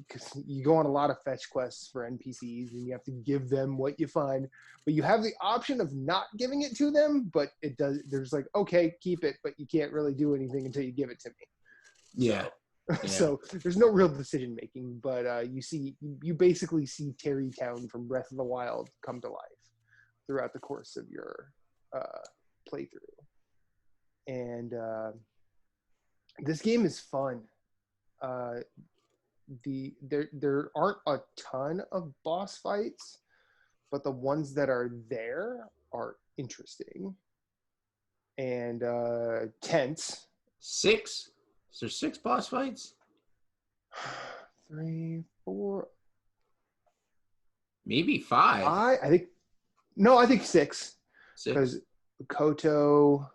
because you go on a lot of fetch quests for NPCs and you have to give them what you find, but you have the option of not giving it to them, but there's like, okay, keep it, but you can't really do anything until you give it to me. Yeah. So there's no real decision making, but you basically see Terrytown from Breath of the Wild come to life throughout the course of your playthrough. And this game is fun. There aren't a ton of boss fights, but the ones that are there are interesting and tense. 6? Is there 6 boss fights? 3, 4, maybe 5. I think 6. Because Koto,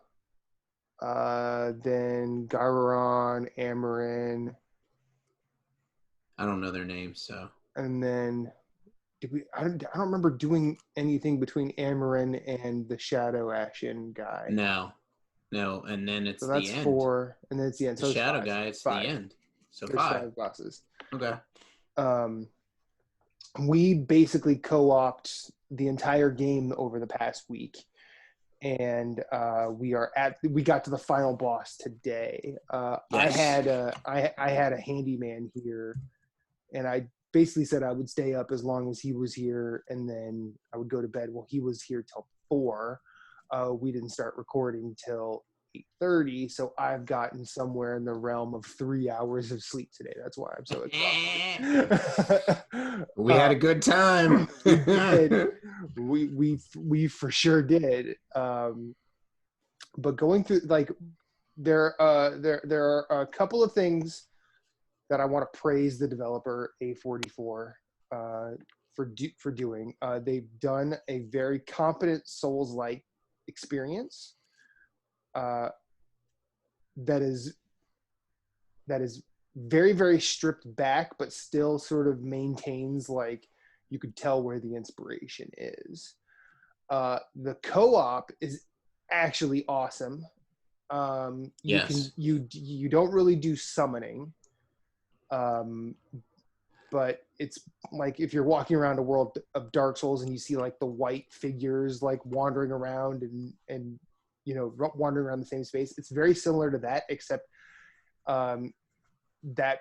then Garuron, Amarin, I don't know their names, so. And then I don't remember doing anything between Amarin and the Shadow Ashen guy. No, and then it's So that's the end. 4, and then it's the end. The So it's Shadow 5. guy, it's 5. the end. So There's 5. 5 bosses. Okay. We basically co-opted the entire game over the past week, and we got to the final boss today. Yes. I had a handyman here, and I basically said I would stay up as long as he was here, and then I would go to bed. Well, he was here till 4. We didn't start recording till 8:30, so I've gotten somewhere in the realm of 3 hours of sleep today. That's why I'm so exhausted. We had a good time. We did. We for sure did. But going through, like, there are a couple of things that I want to praise the developer A44 for doing. They've done a very competent Souls-like experience that is very, very stripped back, but still sort of maintains, like, you could tell where the inspiration is. The co-op is actually awesome. Yes. You don't really do summoning, but it's like if you're walking around a world of Dark Souls and you see like the white figures like wandering around and wandering around the same space. It's very similar to that, except that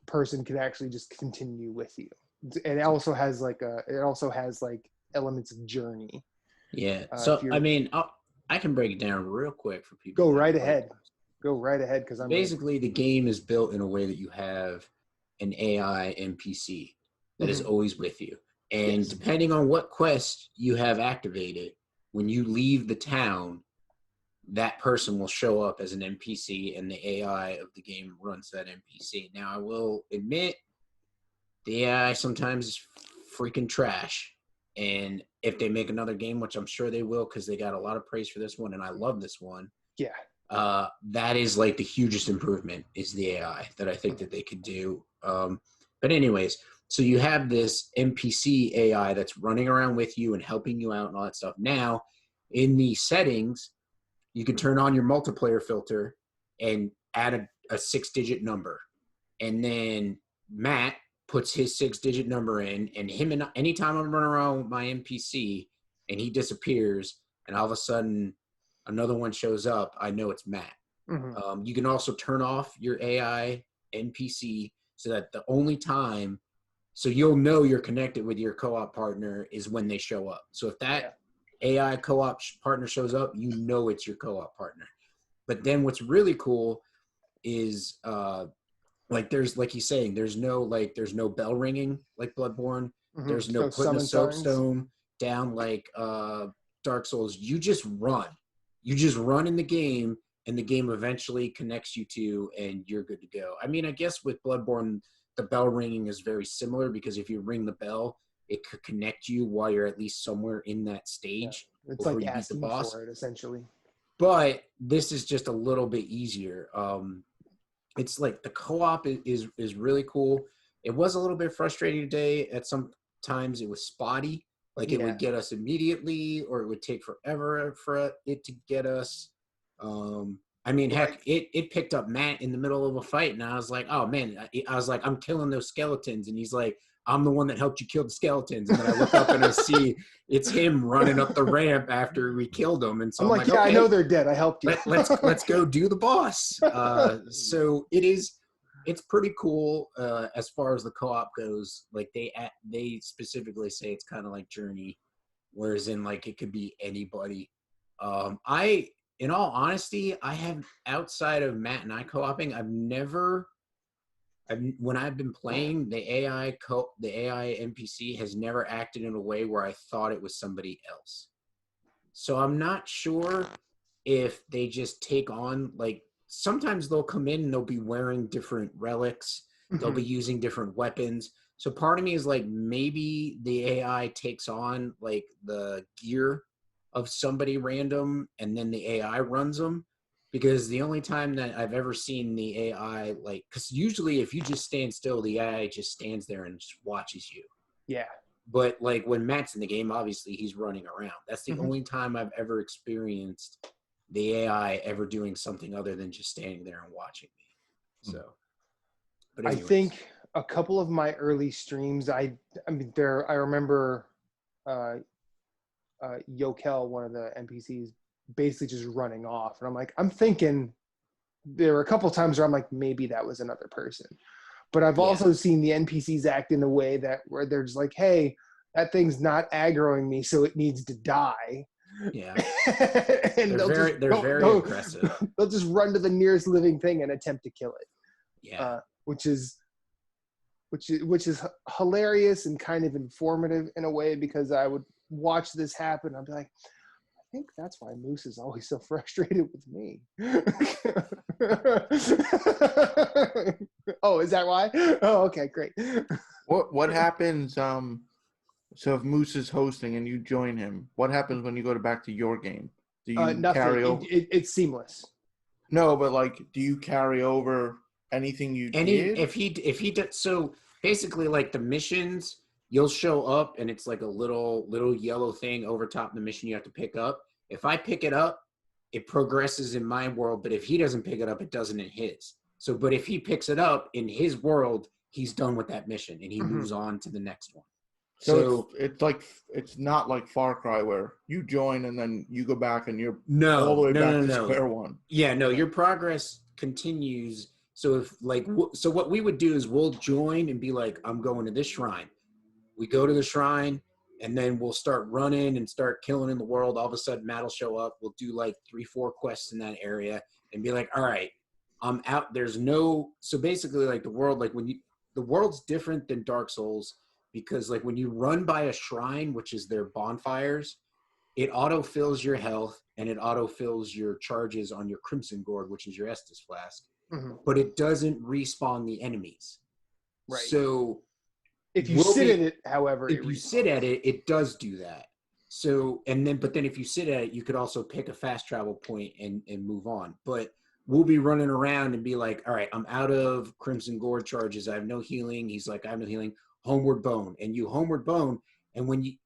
person can actually just continue with you. And it also has like elements of journey. Yeah. So I mean, I can break it down real quick for people. Go right ahead. Because I'm basically the game is built in a way that you have an AI NPC that is always with you, and depending on what quest you have activated, when you leave the town, that person will show up as an NPC, and the AI of the game runs that NPC. Now, I will admit, the AI sometimes is freaking trash. And if they make another game, which I'm sure they will, because they got a lot of praise for this one, and I love this one. Yeah. That is like the hugest improvement is the AI that I think that they could do. But anyways, so you have this NPC AI that's running around with you and helping you out and all that stuff. Now, in the settings, you can turn on your multiplayer filter and add a 6-digit number. And then Matt puts his 6-digit number in, and anytime I'm running around with my NPC and he disappears and all of a sudden another one shows up, I know it's Matt. You can also turn off your AI NPC so that the only time, so you'll know you're connected with your co-op partner is when they show up. So if that AI co-op partner shows up, you know it's your co-op partner. But then what's really cool is there's, like he's saying, there's no bell ringing like Bloodborne. There's no putting a soapstone down like Dark Souls. You just run in the game, and the game eventually connects you to, and you're good to go. I mean, I guess with Bloodborne, the bell ringing is very similar, because if you ring the bell, it could connect you while you're at least somewhere in that stage. Yeah. It's like asking for it, essentially. But this is just a little bit easier. It's like the co-op is really cool. It was a little bit frustrating today. At some times it was spotty. Like it would get us immediately, or it would take forever for it to get us. I mean, heck, it picked up Matt in the middle of a fight, and I was like, oh man, I was like, I'm killing those skeletons, and he's like, I'm the one that helped you kill the skeletons. And then I look up and I see it's him running up the ramp after we killed them. And so I'm like, yeah, okay, I know they're dead. I helped you. let's go do the boss. So it's pretty cool as far as the co-op goes. Like they specifically say it's kind of like Journey, whereas in like it could be anybody. In all honesty, I have, outside of Matt and I co-oping, when I've been playing, the AI NPC has never acted in a way where I thought it was somebody else. So I'm not sure if they just take on, like, sometimes they'll come in and they'll be wearing different relics. They'll be using different weapons. So part of me is like, maybe the AI takes on like the gear of somebody random, and then the AI runs them. Because the only time that I've ever seen the AI, like, because usually if you just stand still, the AI just stands there and just watches you. Yeah. But like when Matt's in the game, obviously he's running around. That's the Mhm. only time I've ever experienced the AI ever doing something other than just standing there and watching me. So, but I anyways. think a couple of my early streams, I remember Yokel, one of the NPCs, basically just running off. And I'm thinking there were a couple times where I'm like, maybe that was another person. But I've also seen the NPCs act in a way where they're just like, hey, that thing's not aggroing me, so it needs to die. Yeah. And they're very aggressive. They'll just run to the nearest living thing and attempt to kill it. Yeah. Which is hilarious and kind of informative in a way, because I would watch this happen. I'd be like, I think that's why Moose is always so frustrated with me. Oh, is that why? Oh, okay, great. What happens? So if Moose is hosting and you join him, what happens when you go back to your game? Do you Nothing. carry over? It's seamless. No, but like, do you carry over anything you did? If he did, so basically, like the missions, you'll show up and it's like a little yellow thing over top the mission you have to pick up. If I pick it up, it progresses in my world, but if he doesn't pick it up, it doesn't in his. So, but if he picks it up in his world, he's done with that mission and he moves on to the next one. So it's not like Far Cry where you join and then you go back and you're all the way back to square one. Yeah, no, your progress continues. So if so what we would do is we'll join and be like, I'm going to this shrine. We go to the shrine and then we'll start running and start killing in the world. All of a sudden Matt will show up. We'll do like 3-4 quests in that area and be like, all right, I'm out. So basically like the world, like the world's different than Dark Souls, because like when you run by a shrine, which is their bonfires, it auto-fills your health and it auto-fills your charges on your Crimson Gourd, which is your Estus Flask. Mm-hmm. But it doesn't respawn the enemies. Right. So if you sit at it, however, if you sit at it, it does do that. So, but then if you sit at it, you could also pick a fast travel point and move on. But we'll be running around and be like, all right, I'm out of Crimson Gourd charges. I have no healing. He's like, I have no healing. Homeward Bone. And you homeward bone. And when you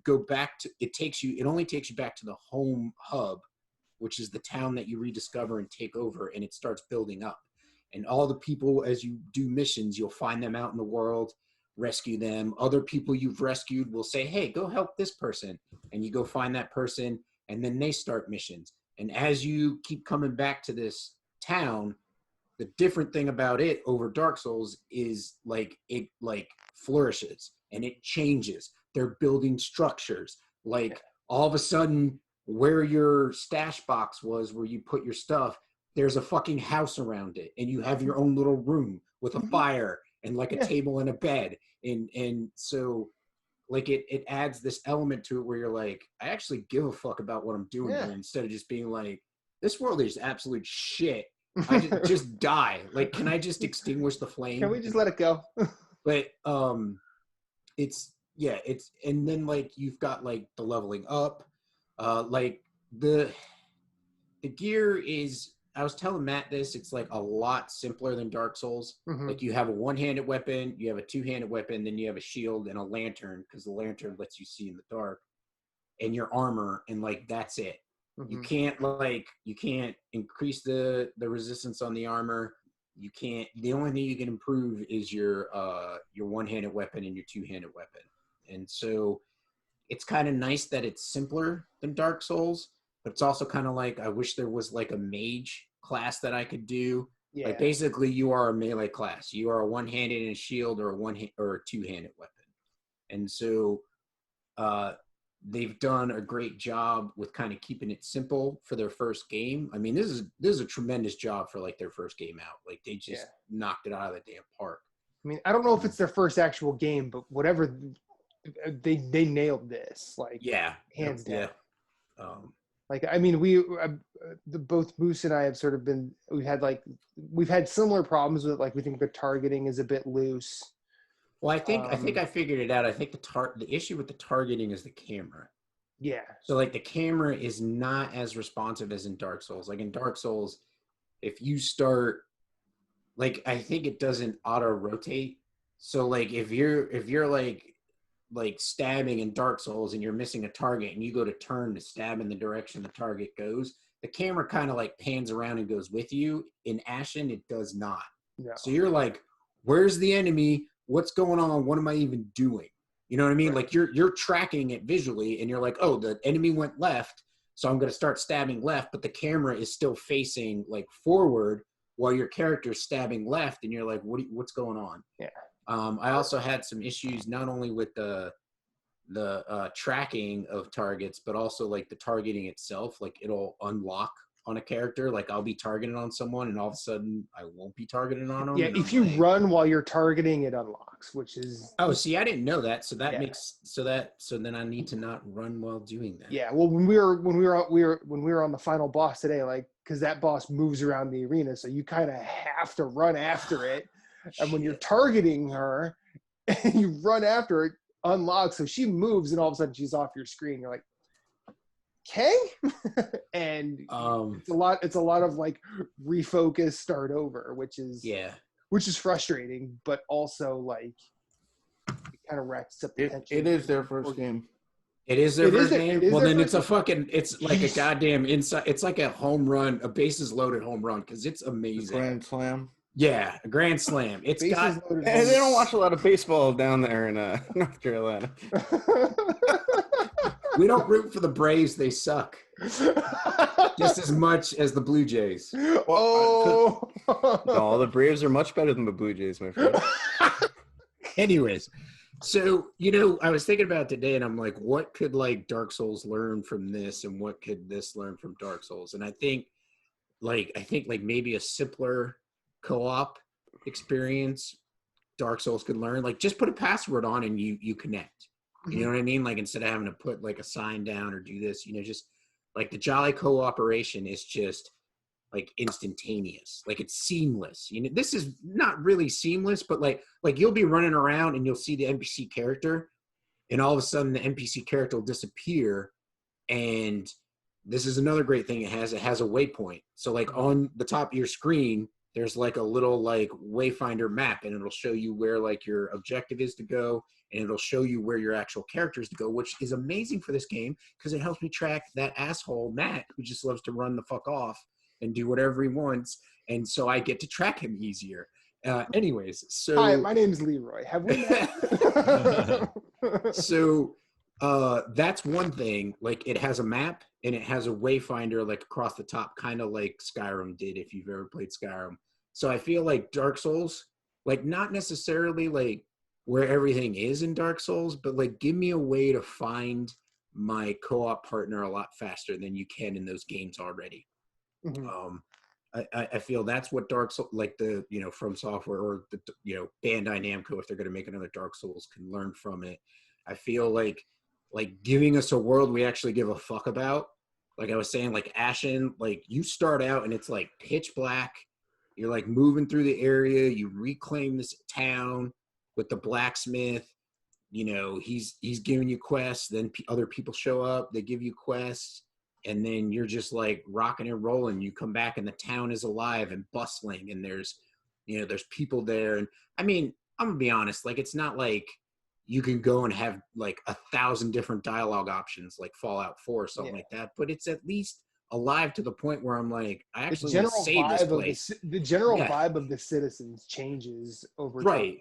go back to, it only takes you back to the home hub, which is the town that you rediscover and take over, and it starts building up. And all the people, as you do missions, you'll find them out in the world, rescue them. Other people you've rescued will say, hey, go help this person. And you go find that person, and then they start missions. And as you keep coming back to this town, the different thing about it over Dark Souls is like it like flourishes and it changes. They're building structures. Like all of a sudden, where your stash box was, where you put your stuff, there's a fucking house around it, and you have your own little room with a fire and like a table and a bed. And so like it adds this element to it where you're like, I actually give a fuck about what I'm doing here, instead of just being like, this world is absolute shit. I just die. Like, can I just extinguish the flame? Can we just let it go? But and then like you've got like the leveling up, like the gear is. I was telling Matt this. It's like a lot simpler than Dark Souls. Mm-hmm. Like you have a one-handed weapon, you have a two-handed weapon, then you have a shield and a lantern, because the lantern lets you see in the dark, and your armor, and like that's it. Mm-hmm. You can't increase the resistance on the armor. You can't. The only thing you can improve is your one-handed weapon and your two-handed weapon. And so it's kind of nice that it's simpler than Dark Souls, but it's also kind of like, I wish there was like a mage class that I could do. Yeah. Like basically you are a melee class. You are a one-handed and a shield, or a two-handed weapon. And so they've done a great job with kind of keeping it simple for their first game. I mean, this is a tremendous job for like their first game out. Like they just knocked it out of the damn park. I mean, I don't know if it's their first actual game, but whatever, they nailed this. Like hands down. Yeah. Like, I mean, both Moose and I have sort of we've had similar problems with, like, we think the targeting is a bit loose. Well, I think I figured it out. I think the issue with the targeting is the camera. Yeah. So like the camera is not as responsive as in Dark Souls. Like in Dark Souls, if you start, like, I think it doesn't auto rotate. So like if you're like stabbing in Dark Souls and you're missing a target and you go to turn to stab in the direction the target goes, the camera kind of like pans around and goes with you. In Ashen, it does not. No. So you're like, where's the enemy? What's going on? What am I even doing? You know what I mean? Right. Like you're tracking it visually and you're like, oh, the enemy went left, so I'm going to start stabbing left, but the camera is still facing like forward while your character's stabbing left, and you're like, what's going on? Yeah. I also had some issues not only with the tracking of targets, but also like the targeting itself. Like it'll unlock on a character. Like I'll be targeted on someone, and all of a sudden I won't be targeted on them. Yeah, if you run while you're targeting, it unlocks, which is oh, see, I didn't know that. So that makes so then I need to not run while doing that. Yeah, well, when we were on the final boss today, like because that boss moves around the arena, so you kind of have to run after it. And when you're targeting her and you run after it, unlocks, so she moves and all of a sudden she's off your screen. You're like, okay. And it's a lot of like refocus, start over, which is frustrating, but also like it kind of wrecks up the tension. It is their first game. It is their first game? Well, then it's it's like a goddamn inside. It's like a home run, a bases loaded home run, because it's amazing. Grand slam. Yeah, a grand slam. It's got. And they don't watch a lot of baseball down there in North Carolina. We don't root for the Braves. They suck. Just as much as the Blue Jays. Oh. No, the Braves are much better than the Blue Jays, my friend. Anyways, so, I was thinking about it today, and I'm like, what could like Dark Souls learn from this, and what could this learn from Dark Souls? And I think maybe a simpler co-op experience Dark Souls could learn. Like, just put a password on and you connect. You know what I mean? Like, instead of having to put like a sign down or do this, just like the Jolly cooperation is just like instantaneous. Like, it's seamless. This is not really seamless, but like you'll be running around and you'll see the NPC character, and all of a sudden the NPC character will disappear. And this is another great thing it has a waypoint. So like on the top of your screen, there's like a little like wayfinder map, and it'll show you where like your objective is to go, and it'll show you where your actual character is to go, which is amazing for this game because it helps me track that asshole Matt who just loves to run the fuck off and do whatever he wants, and so I get to track him easier. Anyways, so hi, my name's Leroy. Have we met? So that's one thing. Like, it has a map and it has a wayfinder like across the top, kind of like Skyrim did, if you've ever played Skyrim. So I feel like Dark Souls, like, not necessarily like where everything is in Dark Souls, but like give me a way to find my co-op partner a lot faster than you can in those games already. Mm-hmm. I feel that's what Dark Souls, like the From Software or the Bandai Namco, if they're going to make another Dark Souls, can learn from it. I feel like giving us a world we actually give a fuck about. Like I was saying, like Ashen, like you start out and it's like pitch black. You're like moving through the area. You reclaim this town with the blacksmith. He's giving you quests. Then other people show up. They give you quests. And then you're just like rocking and rolling. You come back and the town is alive and bustling, and there's people there. And I mean, I'm gonna be honest, like, it's not like you can go and have like 1,000 different dialogue options like Fallout 4 or something like that, but it's at least alive to the point where I'm like, I actually want to save this place. The general vibe of the citizens changes over time. Right.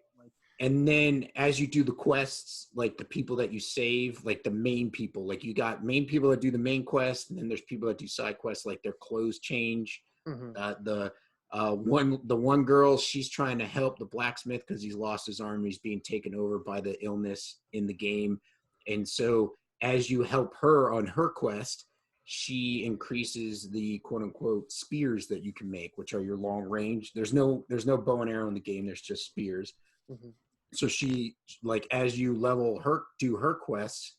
And then as you do the quests, like the people that you save, like the main people, like you got main people that do the main quest, and then there's people that do side quests, like their clothes change. Mm-hmm. The one girl, she's trying to help the blacksmith because he's lost his arm. He's being taken over by the illness in the game. And so as you help her on her quest, she increases the quote unquote spears that you can make, which are your long range. There's no bow and arrow in the game. There's just spears. Mm-hmm. So she, like, as you do her quests,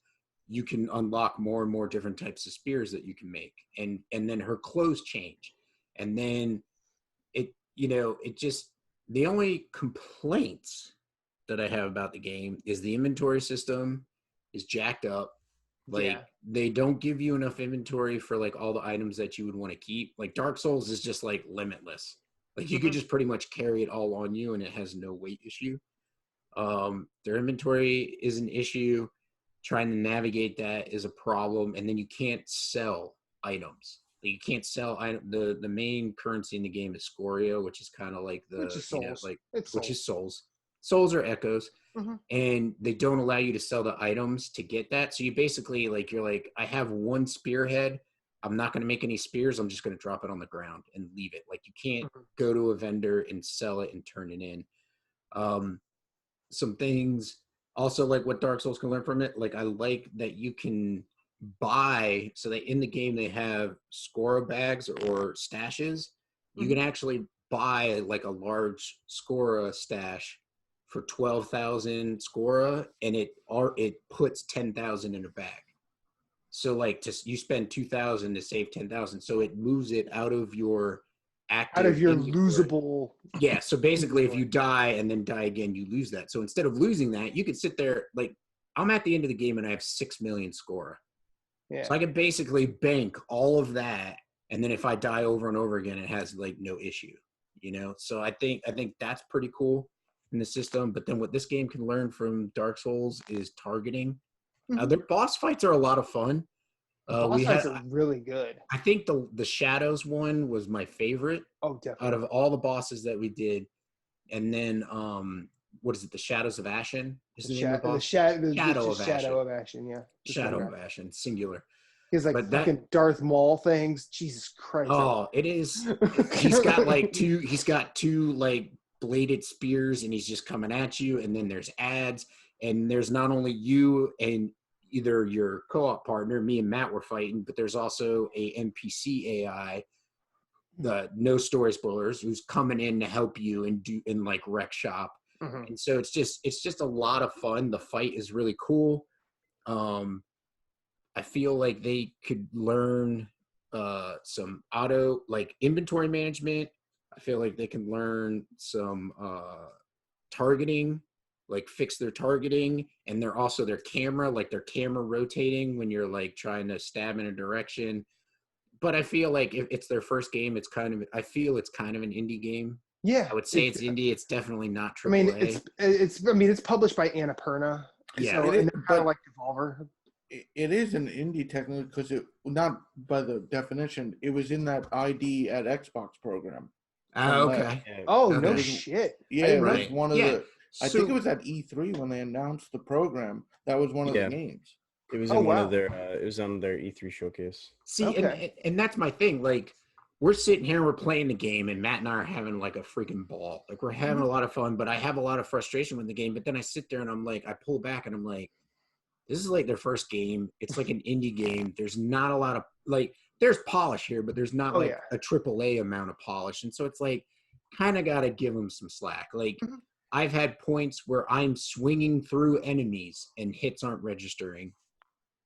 you can unlock more and more different types of spears that you can make. And then her clothes change. And then the only complaints that I have about the game is the inventory system is jacked up. Like Yeah. they don't give you enough inventory for like all the items that you would want to keep. Like Dark Souls is just like limitless. Like you could just pretty much carry it all on you and it has no weight issue. Their inventory is an issue. Trying to navigate that is a problem, and then you can't sell items. Like you can't sell the main currency in the game is Scoria, which is kind of like the Which is souls. which is souls. Souls are echoes, Mhm. and they don't allow you to sell the items to get that. So you basically like you're like, I have one spearhead. I'm not going to make any spears. I'm just going to drop it on the ground and leave it. Like you can't go to a vendor and sell it and turn it in. Some things also like what Dark Souls can learn from it. Like I like that you can buy, so that in the game they have Scora bags or stashes. You can actually buy like a large Scora stash for 12,000 Scora, and it puts 10,000 in a bag. So like you spend 2,000 to save 10,000. So it moves it out of your active, Out of your inventory. losable. Yeah. So basically, if you die and then die again, you lose that. So instead of losing that, you could sit there. Like I'm at the end of the game and I have 6 million Scora. Yeah. So I could basically bank all of that, and then if I die over and over again, it has like no issue. You know. So I think that's pretty cool in the system. But then what this game can learn from Dark Souls is targeting. Their boss fights are a lot of fun. Boss fights are really good. I think the Shadows one was my favorite. Oh, definitely. Out of all the bosses that we did. And then what is it? The Shadows of Ashen is the name of the boss? Shadow of Ashen, yeah. Shadow of Ashen, singular. He has like fucking Darth Maul things. Jesus Christ. Oh, it is. He's got two like bladed spears, and he's just coming at you. And then there's ads, and there's not only you and either your co-op partner, me and Matt were fighting, but there's also a NPC AI, the no story spoilers, who's coming in to help you and like wreck shop. And so it's just a lot of fun. The fight is really cool. I feel like they could learn some auto like inventory management. I feel like they can learn some targeting, like fix their targeting, and they're also their camera rotating when you're like trying to stab in a direction. But I feel like if it's their first game, it's kind of an indie game. Yeah, I would say it's indie. It's definitely not AAA. I mean, it's published by Annapurna. Yeah, so, and they're kind of like Devolver. It is an indie technically because it not by the definition. It was in that ID at Xbox program. Oh, okay. Oh, okay. no shit. Yeah, it was right. one of the. I So, think it was at E3 when they announced the program. That was one of the games. It was Oh, in one wow. of their. It was on their E3 showcase. see, Okay. and that's my thing. Like, we're sitting here, we're playing the game, and Matt and I are having like a freaking ball. Like, we're having a lot of fun, but I have a lot of frustration with the game. But then I sit there and I'm like, I pull back and I'm like, this is like their first game. It's like an indie game. There's not a lot of like, there's polish here, but there's not a AAA amount of polish. And so it's like, kind of got to give them some slack. Like, I've had points where I'm swinging through enemies and hits aren't registering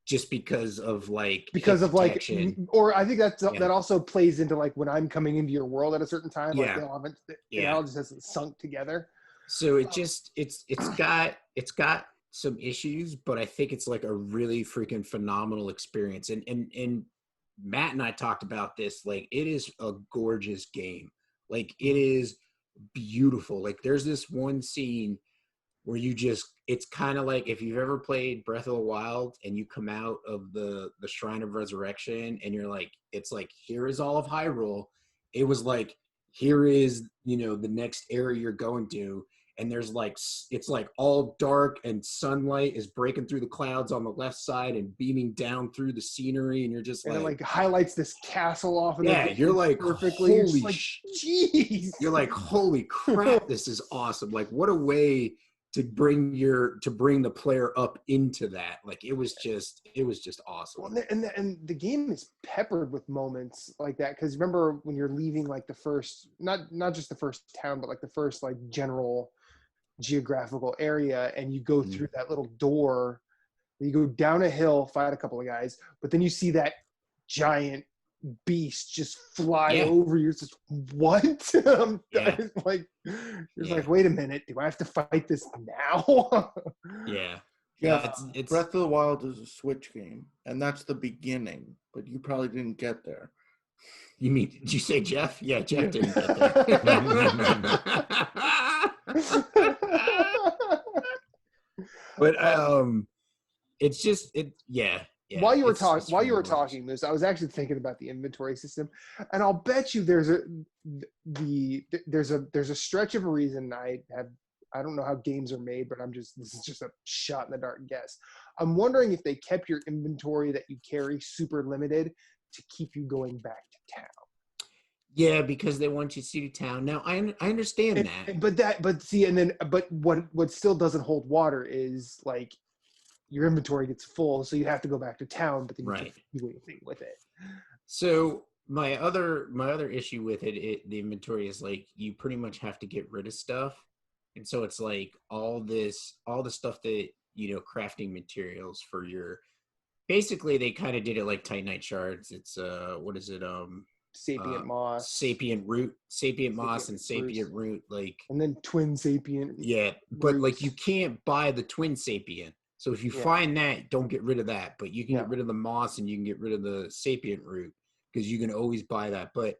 just because of like or I think that also plays into like when I'm coming into your world at a certain time, like it all just hasn't sunk together. So it's got some issues, but I think it's like a really freaking phenomenal experience. And Matt and I talked about this, like it is a gorgeous game. Like it is beautiful. Like there's this one scene where it's kind of like if you've ever played Breath of the Wild and you come out of the Shrine of Resurrection and you're like, it's like, here is all of Hyrule. It was like, here is, the next area you're going to. And there's like, it's like all dark and sunlight is breaking through the clouds on the left side and beaming down through the scenery. And you're just and it like highlights this castle off. And you're like, perfectly. Holy jeez. You're like, holy crap, this is awesome. Like what a way to bring the player up into that. Like it was just awesome. Well, and the game is peppered with moments like that. Cause remember when you're leaving like the first, not just the first town, but like the first like general geographical area, and you go through that little door, you go down a hill, fight a couple of guys, but then you see that giant beast just fly over you. It's just what? Like, like, wait a minute, do I have to fight this now? Yeah, it's Breath of the Wild is a Switch game, and that's the beginning, but you probably didn't get there. You mean, did you say Jeff? Yeah, Jeff Yeah. didn't get there. But it's just yeah. While you were it's while you were one of those. talking, Moose, I was actually thinking about the inventory system, and I'll bet you there's a stretch of a reason I don't know how games are made, but this is just a shot in the dark guess. I'm wondering if they kept your inventory that you carry super limited to keep you going back to town. Yeah, because they want you to see town. Now I understand that. But what still doesn't hold water is like your inventory gets full, so you have to go back to town, but then you can't do anything with it. So my other issue with the inventory is like you pretty much have to get rid of stuff, and so it's like all the stuff that crafting materials for your. Basically, they kind of did it like Titanite shards. It's what is it? Sapient moss, sapient moss, and sapient root, like, and then twin sapient. Yeah, but like you can't buy the twin sapient. So if you find that, don't get rid of that. But you can get rid of the moss and you can get rid of the sapient root because you can always buy that. But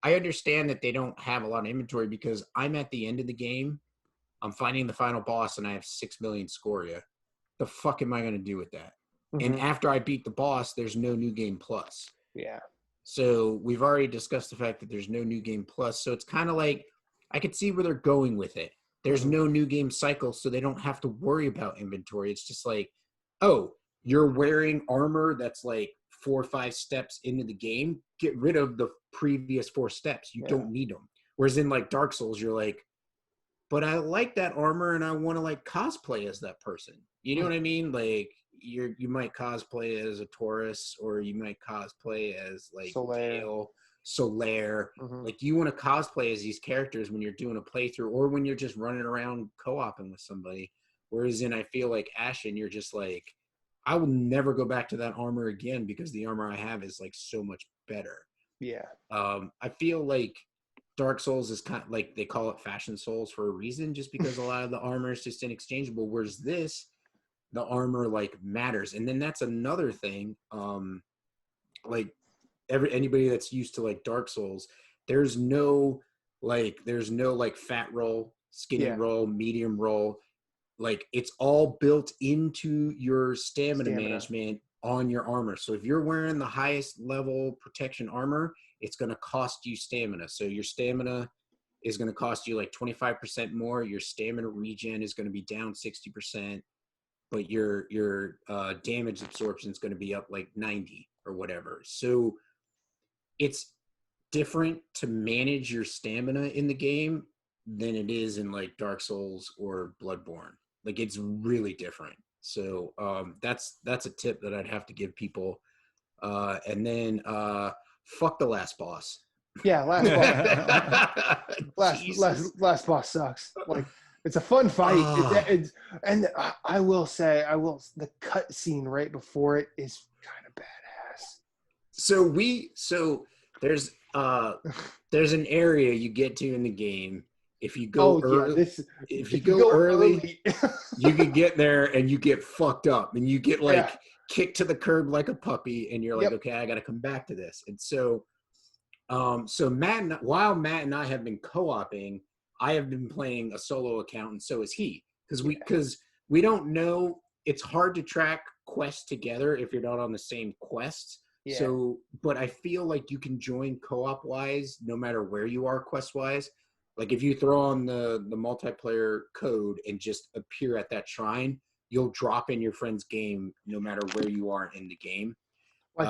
I understand that they don't have a lot of inventory because I'm at the end of the game. I'm fighting the final boss and I have 6 million scoria. The fuck am I going to do with that? Mm-hmm. And after I beat the boss, there's no new game plus. Yeah. So we've already discussed the fact that there's no new game plus. So it's kind of like I could see where they're going with it. There's no new game cycle, so they don't have to worry about inventory. It's just like, oh, you're wearing armor that's like 4 or 5 steps into the game. Get rid of the previous 4 steps. You don't need them. Whereas in like Dark Souls, you're like, but I like that armor and I want to like cosplay as that person. You know what I mean? Like you might cosplay as a Taurus, or you might cosplay as like Solaire. Like you want to cosplay as these characters when you're doing a playthrough or when you're just running around co-oping with somebody. Whereas I feel like Ashen, you're just like, I will never go back to that armor again because the armor I have is like so much better. Yeah. I feel like Dark Souls is kind of like, they call it Fashion Souls for a reason, just because a lot of the armor is just inexchangeable. Whereas this, the armor like matters. And then that's another thing. Like anybody that's used to like Dark Souls, there's no fat roll, skinny roll, medium roll. Like it's all built into your stamina management on your armor. So if you're wearing the highest level protection armor, it's going to cost you stamina. So your stamina is going to cost you like 25% more. Your stamina regen is going to be down 60%, but your damage absorption is going to be up like 90 or whatever. So it's different to manage your stamina in the game than it is in like Dark Souls or Bloodborne. Like it's really different. So that's a tip that I'd have to give people. And then fuck the last boss. Yeah, last boss sucks. Like it's a fun fight. And I will say, the cut scene right before it is kind of badass. So there's an area you get to in the game. If you go early, if you go early, you can get there and you get fucked up and you get like kicked to the curb like a puppy, and you're like, okay, I got to come back to this. And so, while Matt and I have been co-oping, I have been playing a solo account, and so is he, because we don't know. It's hard to track quests together if you're not on the same quest. Yeah. So, but I feel like you can join co-op wise no matter where you are quest wise. Like if you throw on the multiplayer code and just appear at that shrine, you'll drop in your friend's game no matter where you are in the game. Well,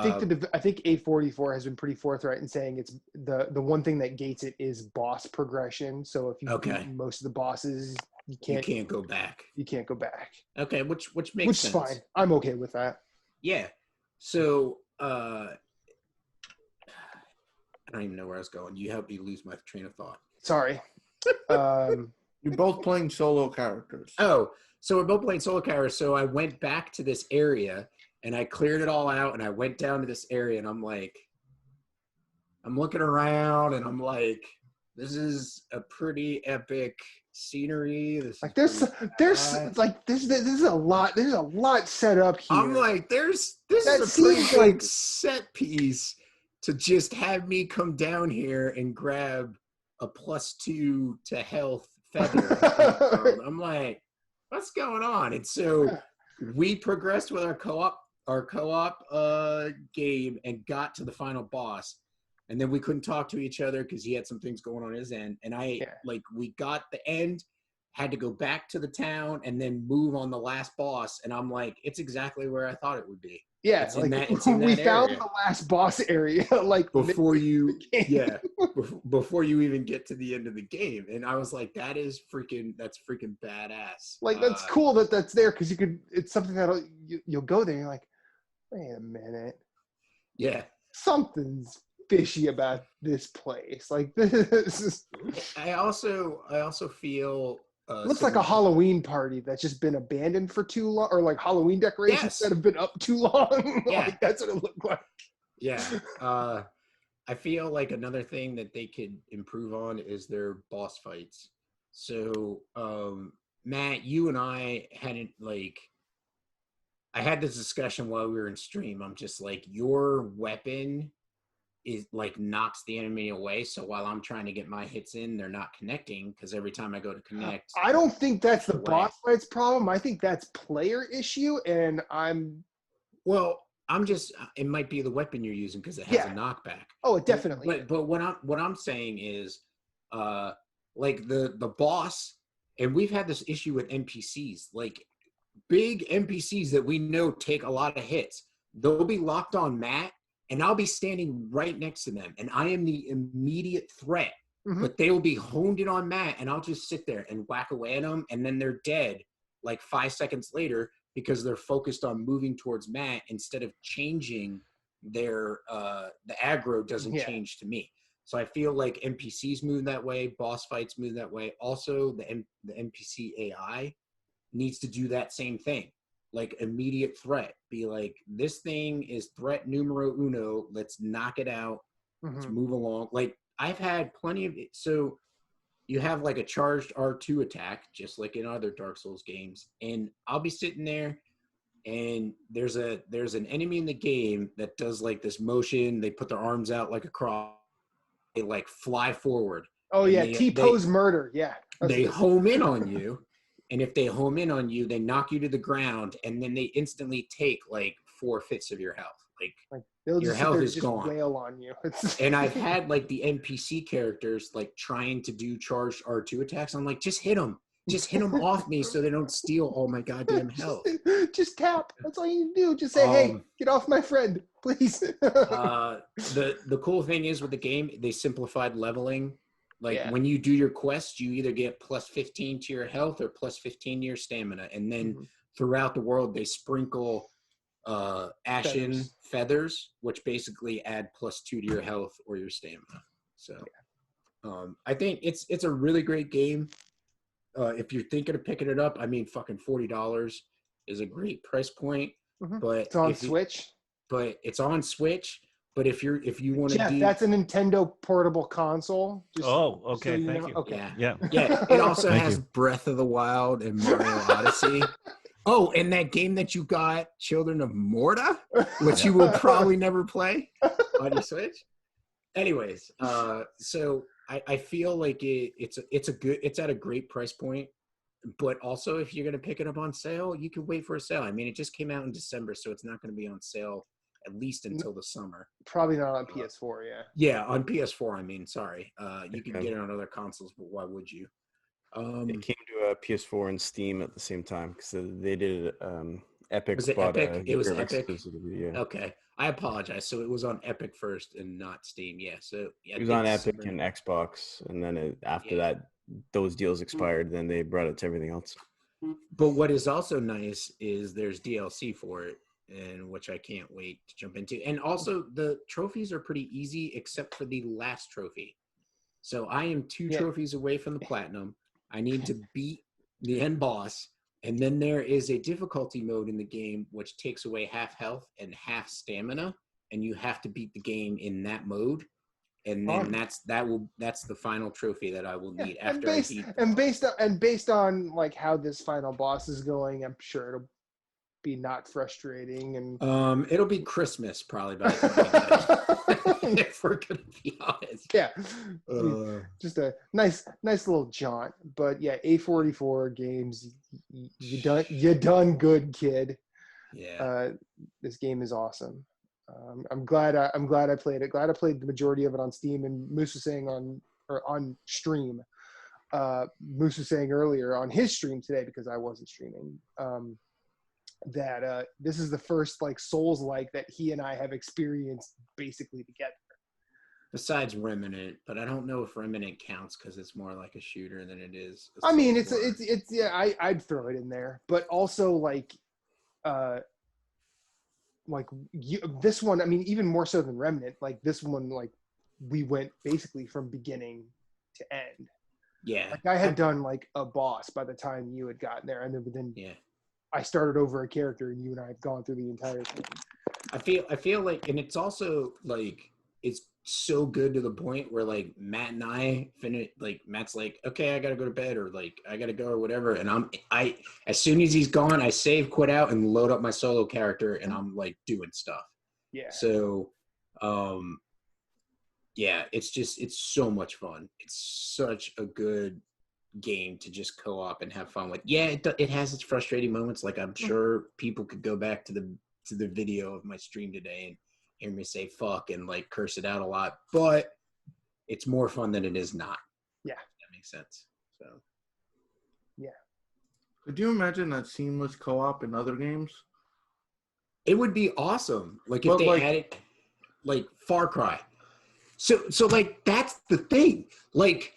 I think A44 has been pretty forthright in saying it's the one thing that gates it is boss progression. So if you beat most of the bosses, you can't go back. You can't go back. Okay, which makes sense. Which is fine. I'm okay with that. Yeah. So I don't even know where I was going. You helped me lose my train of thought. Sorry. You're both playing solo characters. Oh, so we're both playing solo characters. So I went back to this area and I cleared it all out and I went down to this area and I'm like, I'm looking around and I'm like, This is a pretty epic scenery. Like this is a lot. There's a lot set up here. I'm like, this That is a pretty seems big like- set piece to just have me come down here and grab a +2 to health feather. I'm like, what's going on? And so we progressed with our co-op game and got to the final boss. And then we couldn't talk to each other because he had some things going on his end. And we got the end, had to go back to the town and then move on the last boss. And I'm like, it's exactly where I thought it would be. Yeah, It's in that we area. found the last boss area like Before you, game. before you even get to the end of the game. And I was like, that's freaking badass. Like that's cool that's there because it's something that you'll go there and you're like, wait a minute, Yeah. something's fishy about this place. Like this is. I also feel Looks like a Halloween party that's just been abandoned for too long, or like Halloween decorations that have been up too long. Yeah. Like that's what it looked like. Yeah. I feel like another thing that they could improve on is their boss fights. So, Matt, you and I hadn't I had this discussion while we were in stream. I'm just like, your weapon is like knocks the enemy away. So while I'm trying to get my hits in, they're not connecting because every time I go to connect. I don't think that's the away. boss fight's problem. I think that's player issue, and it might be the weapon you're using because it has a knockback. Oh, it definitely. But what I'm saying is, like the boss, and we've had this issue with NPCs, like big NPCs that we know take a lot of hits. They'll be locked on Matt, and I'll be standing right next to them, and I am the immediate threat. Mhm. But they will be honed in on Matt, and I'll just sit there and whack away at them, and then they're dead like 5 seconds later because they're focused on moving towards Matt instead of changing their the aggro doesn't change to me. So I feel like NPCs move that way, boss fights move that way. Also, the NPC AI needs to do that same thing. Like immediate threat. Be like, this thing is threat numero uno. Let's knock it out. Let's move along. Like I've had plenty of it. So you have like a charged R2 attack, just like in other Dark Souls games. And I'll be sitting there and there's an enemy in the game that does like this motion. They put their arms out like a cross. They like fly forward. Oh yeah, T-pose murder. Yeah. They home in on you. And if they home in on you, they knock you to the ground, and then they instantly take like 4/5 of your health. Like your health is gone. Wail on you. And I've had like the NPC characters like trying to do charged R2 attacks. I'm like, just hit them off me so they don't steal all my goddamn health. Just tap. That's all you do. Just say, hey, get off my friend, please. The cool thing is with the game, they simplified leveling. Like when you do your quest, you either get +15 to your health or +15 to your stamina. And then throughout the world, they sprinkle Ashen feathers, which basically add +2 to your health or your stamina. So I think it's a really great game. If you're thinking of picking it up, I mean, fucking $40 is a great price point. But it's on Switch. But it's on Switch. But if you want to Jeff, that's a Nintendo portable console. Okay, so thank you. Okay. Yeah. It also has Breath of the Wild and Mario Odyssey. Oh, and that game that you got, Children of Morta, which you will probably never play on your Switch. Anyways, so I feel like it's at a great price point. But also, if you're gonna pick it up on sale, you can wait for a sale. I mean, it just came out in December, so it's not going to be on sale at least until the summer. Probably not on PS4, Yeah, on PS4, I mean, sorry. You can get it on other consoles, but why would you? It came to a PS4 and Steam at the same time because they did Epic. Was it Epic? It was Epic? Yeah. Okay. I apologize. So it was on Epic first and not Steam. Yeah, so... Yeah, it was on Epic and Xbox, and then after that, those deals expired, then they brought it to everything else. But what is also nice is there's DLC for it, and which I can't wait to jump into. And also, the trophies are pretty easy, except for the last trophy. So I am 2 trophies away from the platinum. I need to beat the end boss, and then there is a difficulty mode in the game which takes away half health and half stamina, and you have to beat the game in that mode. and then that's the final trophy that I will need after I beat. Based on like how this final boss is going, I'm sure it'll be not frustrating and it'll be Christmas probably by the time I get it. If we're gonna be honest. Yeah. Just a nice little jaunt. But yeah, A44 games, you done good, kid. Yeah. This game is awesome. I'm glad I played it. Glad I played the majority of it on Steam. And Moose was saying on stream. Moose was saying earlier on his stream today, because I wasn't streaming, that this is the first like Souls-like that he and I have experienced basically together. Besides Remnant, but I don't know if Remnant counts because it's more like a shooter than it is. I mean, it's yeah, I'd throw it in there, but also this one. I mean, even more so than Remnant. Like this one, like we went basically from beginning to end. Yeah, like I had done like a boss by the time you had gotten there, and then yeah, I started over a character, and you and I had gone through the entire thing. I feel like, and it's also like it's so good to the point where like Matt and I finish, like Matt's like, okay, I gotta go to bed, or like I gotta go or whatever, and I as soon as he's gone, I save, quit out, and load up my solo character, and I'm like doing stuff. Yeah. So, yeah, it's so much fun. It's such a good game to just co-op and have fun with. Yeah, it has its frustrating moments. Like I'm sure people could go back to the video of my stream today and hear me say fuck and like curse it out a lot, but it's more fun than it is not. Yeah, if that makes sense. So yeah, could you imagine that seamless co-op in other games? it would be awesome. Like if they added like Far Cry. So like that's the thing. Like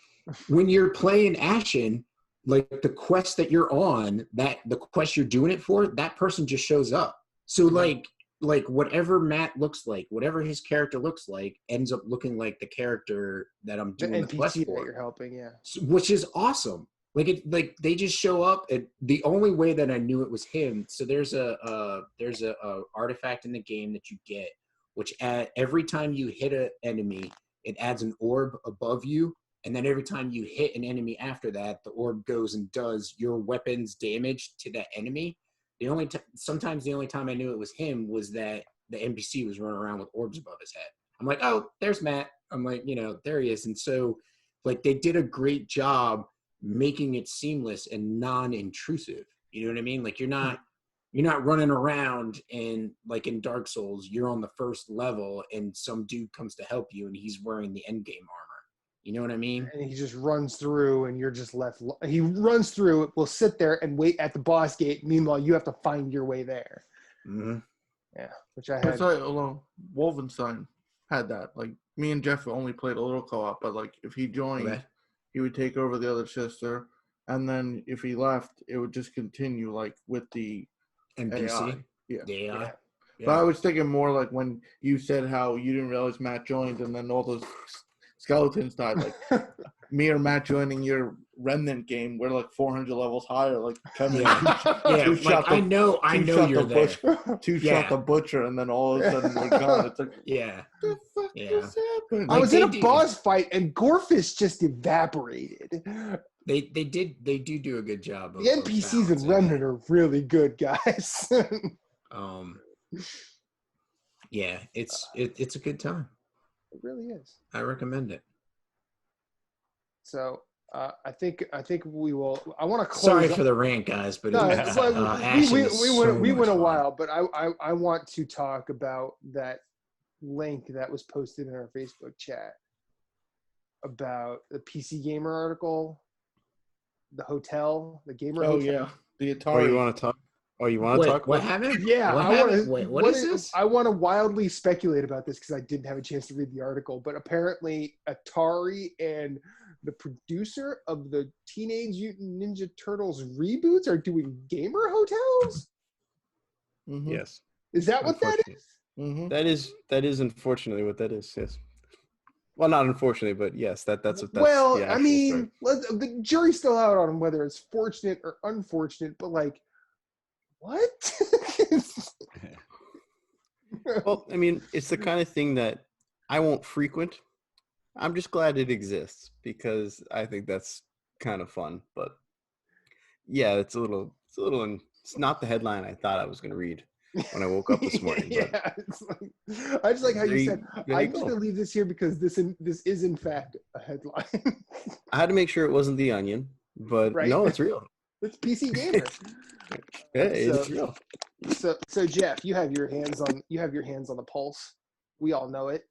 when you're playing Ashen, like the quest that you're on, that the quest you're doing it for, that person just shows up. So like whatever Matt looks like, whatever his character looks like, ends up looking like the character that I'm doing the quest for. That you're helping, yeah. Which is awesome. Like they just show up. And the only way that I knew it was him. So there's a artifact in the game that you get, which every time you hit an enemy, it adds an orb above you. And then every time you hit an enemy after that, the orb goes and does your weapon's damage to that enemy. Sometimes the only time I knew it was him was that the NPC was running around with orbs above his head. I'm like, oh, there's Matt. I'm like, there he is. And so like they did a great job making it seamless and non-intrusive. You know what I mean? Like you're not running around and like in Dark Souls, you're on the first level and some dude comes to help you and he's wearing the endgame armor. You know what I mean? And he just runs through and you're just left. He runs through, will sit there and wait at the boss gate. Meanwhile, you have to find your way there. Mm-hmm. Yeah, which I had. Wolfenstein had that. Like me and Jeff only played a little co-op, but like if he joined, he would take over the other sister. And then if he left, it would just continue like with the NPC. AI. Yeah. But I was thinking more like when you said how you didn't realize Matt joined and then all those skeletons died. Like me or Matt joining your Remnant game, we're like 400 levels higher. Like Kevin, I know you're there. Shot the butcher, and then all of a sudden we're gone. It's like, yeah, what the fuck just happened? I was in a boss fight and Gorefist just evaporated. They do a good job. The NPCs in Remnant are really good, guys. Yeah, it's a good time. It really is. I recommend it. So I think we will. I want to close. Sorry for the rant, guys, but we went a while. But I want to talk about that link that was posted in our Facebook chat about the PC Gamer article, the hotel, the gamer. Oh hotel. yeah, the Atari. Oh, you want to talk? Oh, you want to talk? What happened? Yeah, what is this? I want to wildly speculate about this because I didn't have a chance to read the article. But apparently, Atari and the producer of the Teenage Mutant Ninja Turtles reboots are doing gamer hotels. Mm-hmm. Yes. Is that what that is? Mm-hmm. That is unfortunately what that is. Yes. Well, not unfortunately, but yes, that's what. That's well, the I mean, the jury's still out on whether it's fortunate or unfortunate. But like, what? Well, I mean, it's the kind of thing that I won't frequent, I'm just glad it exists because I think that's kind of fun. But yeah, it's not the headline I thought I was going to read when I woke up this morning. But Yeah, it's like, I just like how you said, there I'm you just go. going to leave this here because this is in fact a headline. I had to make sure it wasn't The Onion, but Right? no, it's real. It's PC Gamer. Yeah, it So- is real. So Jeff, you have your hands on the pulse. We all know it.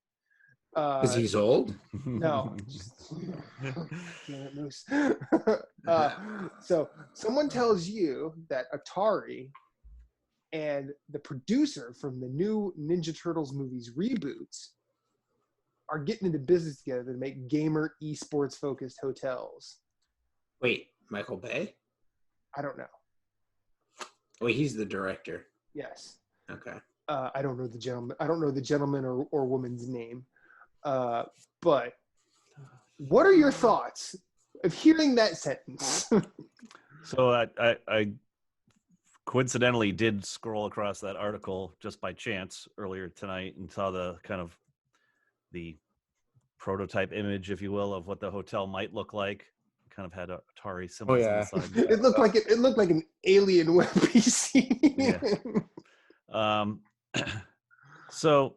Because he's old. No. Kiel and Moose. So someone tells you that Atari and the producer from the new Ninja Turtles movies reboots are getting into business together to make gamer esports focused hotels. Wait, Michael Bay? I don't know. Wait, he's the director. Yes. Okay. I don't know the gentleman. I don't know the gentleman or woman's name. But what are your thoughts of hearing that sentence? So I coincidentally did scroll across that article just by chance earlier tonight and saw the kind of the prototype image, if you will, of what the hotel might look like. Kind of had Atari symbols on the side. It looked like an alien web PC. Yeah. So,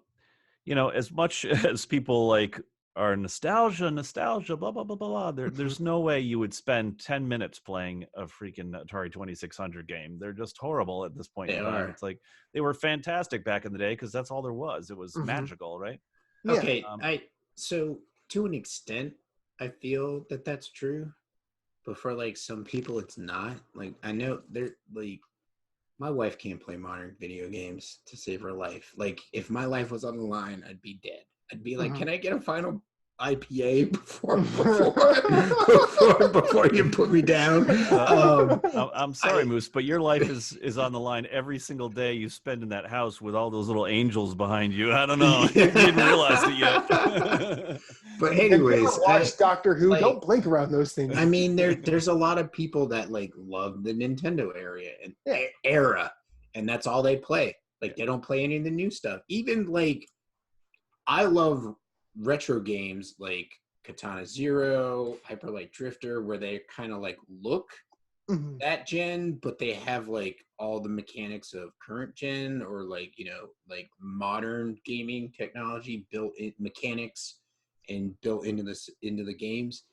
as much as people like are nostalgia, blah, blah, blah, blah, blah, there's no way you would spend 10 minutes playing a freaking Atari 2600 game. They're just horrible at this point in time. It's like they were fantastic back in the day because that's all there was. It was magical, right? Yeah. Okay, so to an extent, I feel that that's true, but for like some people, it's not. Like I know they're like, my wife can't play modern video games to save her life. Like if my life was on the line, I'd be dead. I'd be like, can I get a final IPA before you put me down? I'm sorry, Moose, but your life is on the line every single day you spend in that house with all those little angels behind you. I don't know. You didn't realize it yet. But anyways, watch Doctor Who. Don't blink around those things. I mean, there's a lot of people that like love the Nintendo era, and that's all they play. Like they don't play any of the new stuff. Even like, I love retro games like Katana Zero, Hyper Light Drifter, where they kind of like look that gen, but they have like all the mechanics of current gen or like like modern gaming technology built in mechanics and built into the games.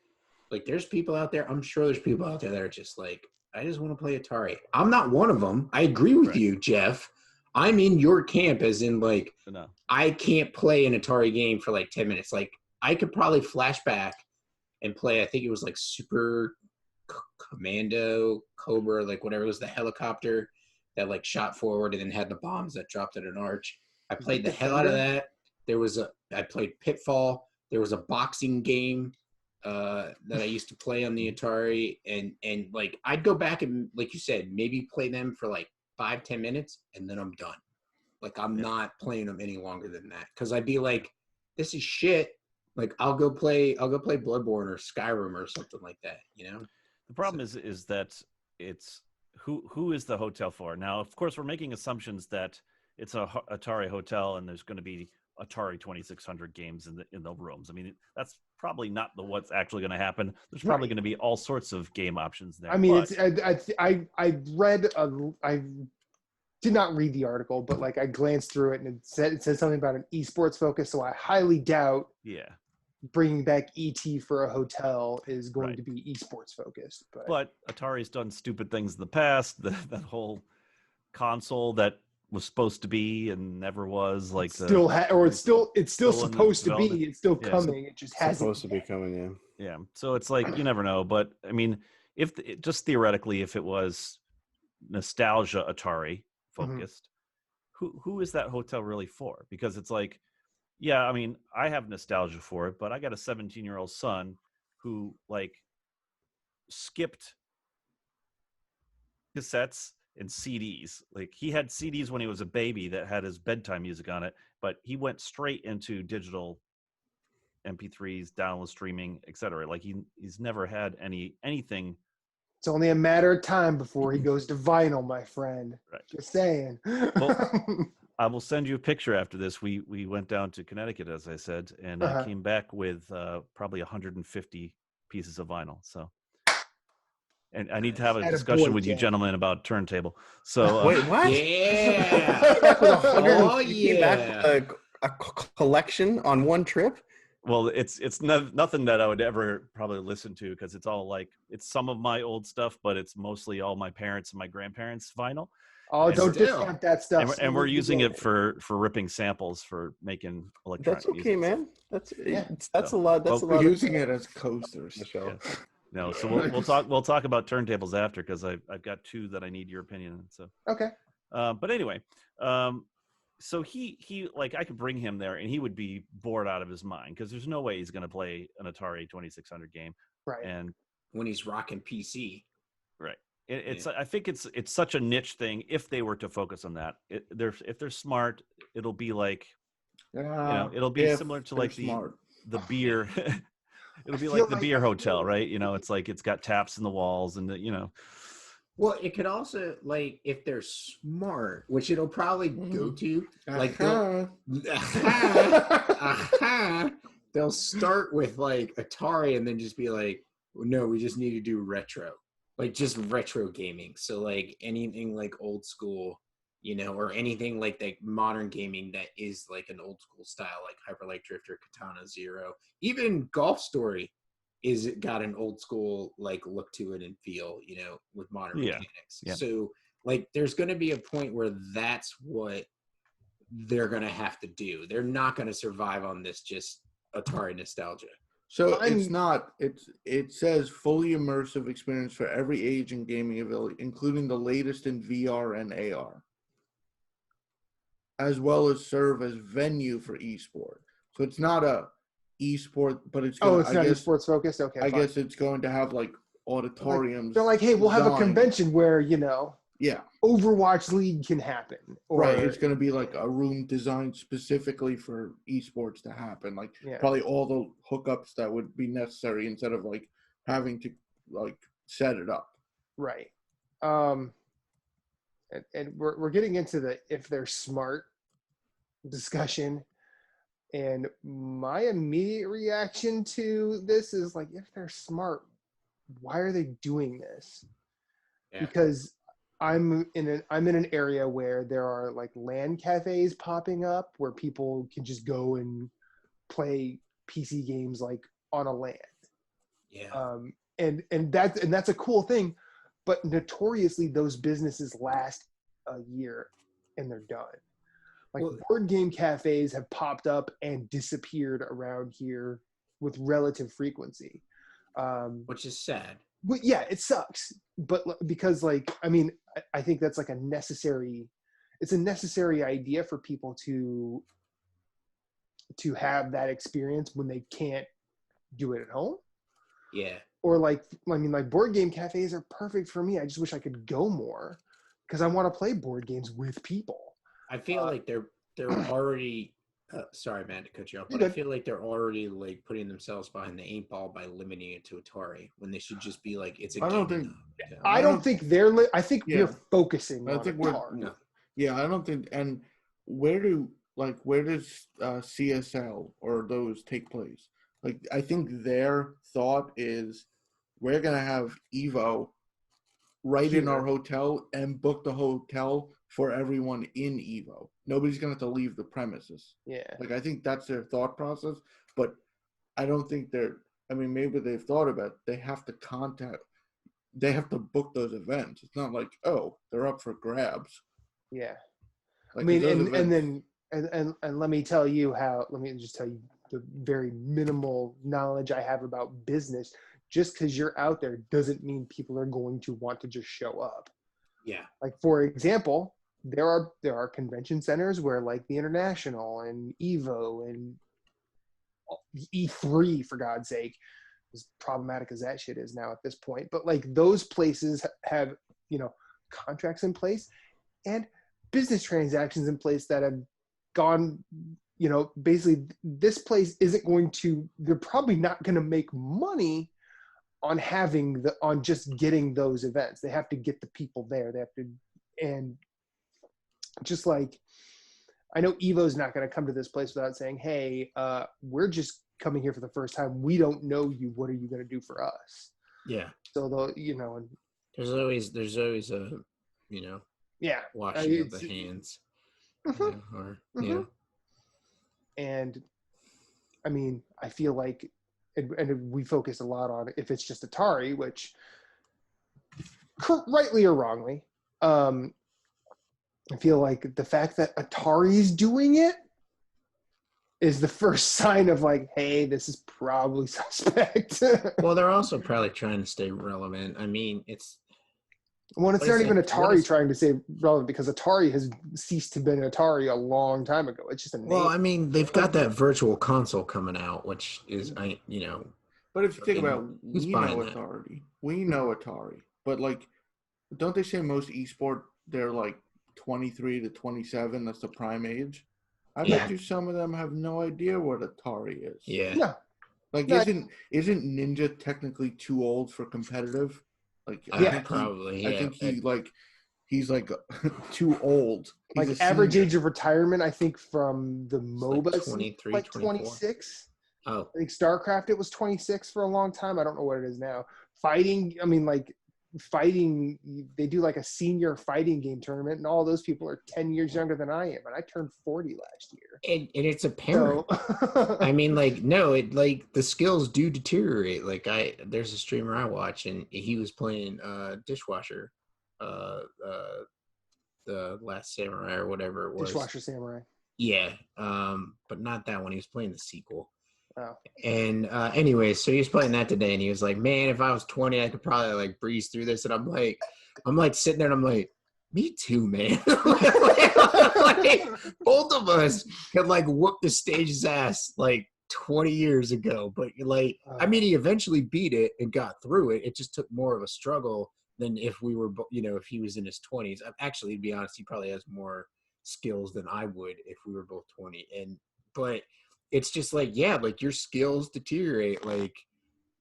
Like there's people out there, I'm sure there's people out there that are just like, I just want to play Atari. I'm not one of them. I agree with you, Jeff. I'm in your camp as in like, I can't play an Atari game for like 10 minutes. Like I could probably flash back and play, I think it was like Super Commando, Cobra, like whatever. It was the helicopter that like shot forward and then had the bombs that dropped at an arch. I played the hell out of that. I played Pitfall. There was a boxing game that I used to play on the Atari, and like I'd go back and, like you said, maybe play them for like 5-10 minutes and then I'm done. Like I'm not playing them any longer than that, because I'd be like, this is shit. Like I'll go play Bloodborne or Skyrim or something like that, The problem is that it's who is the hotel for? Now, of course, we're making assumptions that it's a Atari hotel and there's going to be Atari 2600 games in the rooms. I mean, that's probably not what's actually going to happen. There's probably going to be all sorts of game options there. I mean, I did not read the article, but like I glanced through it and it said something about an esports focus. So I highly doubt bringing back ET for a hotel is going to be esports focused. But Atari's done stupid things in the past. That whole console that was supposed to be and never was, like it's still supposed to be. It's still coming. It just hasn't. Supposed to be coming. Yeah. So it's like you never know. But I mean, if just theoretically, if it was nostalgia Atari focused, who is that hotel really for? Because it's like, yeah, I mean, I have nostalgia for it, but I got a 17-year-old son who like skipped cassettes and CDs. Like he had CDs when he was a baby that had his bedtime music on it, but he went straight into digital MP3s, download streaming, etc. Like he's never had anything. It's only a matter of time before he goes to vinyl, my friend. Right. Just saying. Well, I will send you a picture after this. We went down to Connecticut, as I said, and I came back with probably 150 pieces of vinyl. So, and I need to have a discussion with you gentlemen about turntable. So Wait, what? Yeah. You came back with Oh, you came back yeah. with a collection on one trip? well, it's nothing that I would ever probably listen to because it's all like it's some of my old stuff, but it's mostly all my parents and my grandparents' vinyl. Oh, And don't still. discount that stuff. And we're using it for ripping samples for making electronic That's okay, music. man. That's So, a lot. That's well, a lot. We're using it as coasters. Michelle. Yeah. No, so we'll talk about turntables after because I've got two that I need your opinion on. So Okay. but anyway, so he like I could bring him there and he would be bored out of his mind because there's no way he's going to play an Atari 2600 game. Right. And When he's rocking PC. right. It's I think it's such a niche thing. If they were to focus on that, if they're smart, it'll be like it'll be similar to like the beer. It'll be like the beer hotel, right? It's like it's got taps in the walls and Well, it could also, like, if they're smart, which it'll probably go to, like, they'll start with, like, Atari and then just be like, no, we just need to do retro. Like, just retro gaming. So, like, anything, like, old school, or anything like that modern gaming that is, like, an old school style, like Hyper Light Drifter, Katana Zero. Even Golf Story got an old school like look to it and feel, with modern mechanics. Yeah. So like there's going to be a point where that's what they're going to have to do. They're not going to survive on this just Atari nostalgia. So it says fully immersive experience for every age and gaming ability, including the latest in VR and AR, as well as serve as venue for esport. So it's not a esport, but it's not esports focused. Okay, I guess it's going to have like auditoriums. They're like, hey, we'll have a convention where Overwatch League can happen. Right, it's going to be like a room designed specifically for esports to happen. Like probably all the hookups that would be necessary instead of like having to like set it up. Right. And we're getting into the if they're smart discussion. And my immediate reaction to this is like, if they're smart, why are they doing this? Yeah. Because I'm in an area where there are like LAN cafes popping up where people can just go and play PC games like on a LAN. Yeah. And that's a cool thing, but notoriously those businesses last a year and they're done. Like board game cafes have popped up and disappeared around here with relative frequency. Which is sad. But yeah, it sucks. But because I think that's like it's a necessary idea for people to have that experience when they can't do it at home. Yeah. Or board game cafes are perfect for me. I just wish I could go more because I want to play board games with people. I feel like they're already sorry, man, to cut you off, but I feel like they're already like putting themselves behind the 8 ball by limiting it to Atari when they should just be like it's a game. I don't think I think we're focusing on Atari. No. Yeah, I don't think. And where does CSL or those take place? Like, I think their thought is we're gonna have Evo right in our hotel and book the hotel for everyone in Evo. Nobody's going to have to leave the premises. Yeah. Like, I think that's their thought process, but I don't think maybe they've thought about it. They have to book those events. It's not like, oh, they're up for grabs. Yeah. Like, and let me tell you the very minimal knowledge I have about business. Just because you're out there doesn't mean people are going to want to just show up. Yeah. Like, for example, there are convention centers where like the International and Evo and E3, for God's sake, as problematic as that shit is now at this point, but like those places have, contracts in place and business transactions in place that have gone, basically this place they're probably not going to make money on just getting those events. They have to get the people there. They have to, and just like I know Evo's not going to come to this place without saying, "Hey, we're just coming here for the first time. We don't know you. What are you going to do for us?" Yeah. So they'll, you know, and There's always a, you know, yeah, washing of the hands. Mhm, You know, or mhm. And I mean, I feel like, and we focus a lot on if it's just Atari, which rightly or wrongly, I feel like the fact that Atari's doing it is the first sign of like, hey, this is probably suspect. Well, they're also probably trying to stay relevant. I mean, it's Well, it's what not is even it? What Atari is- trying to say relevant because Atari has ceased to be an Atari a long time ago. It's just a name. Well, I mean, they've got that virtual console coming out, which is, But if you think about it, who's we know buying that? Atari. We know Atari. But like, don't they say most esport, they're like 23 to 27? That's the prime age. I Yeah. bet you some of them have no idea what Atari is. Yeah. No, Like, No. isn't Ninja technically too old for competitive? Like, Yeah. Probably. Yeah. I think he's like too old. He's like a average senior. age of retirement, I think from the like MOBA, 23, like 24. 26. Oh, I think StarCraft, it was 26 for a long time. I don't know what it is now. Fighting, I mean, like fighting, they do like a senior fighting game tournament, and all those people are 10 years younger than I am, and I turned 40 last year. and it's apparent. So, I mean, like, no, it like the skills do deteriorate. Like, there's a streamer I watch, and he was playing Dishwasher, the Last Samurai or whatever it was. Dishwasher Samurai. Yeah, but not that one. He was playing the sequel. Oh. And anyway, so he was playing that today, and he was like, "Man, if I was 20, I could probably like breeze through this." And I'm like sitting there, and I'm like, "Me too, man." Like, both of us could like whoop the stage's ass like 20 years ago, but like, I mean, he eventually beat it and got through it. It just took more of a struggle than if we were, if he was in his 20s. Actually, to be honest, he probably has more skills than I would if we were both 20. But it's just like, yeah, like your skills deteriorate, like,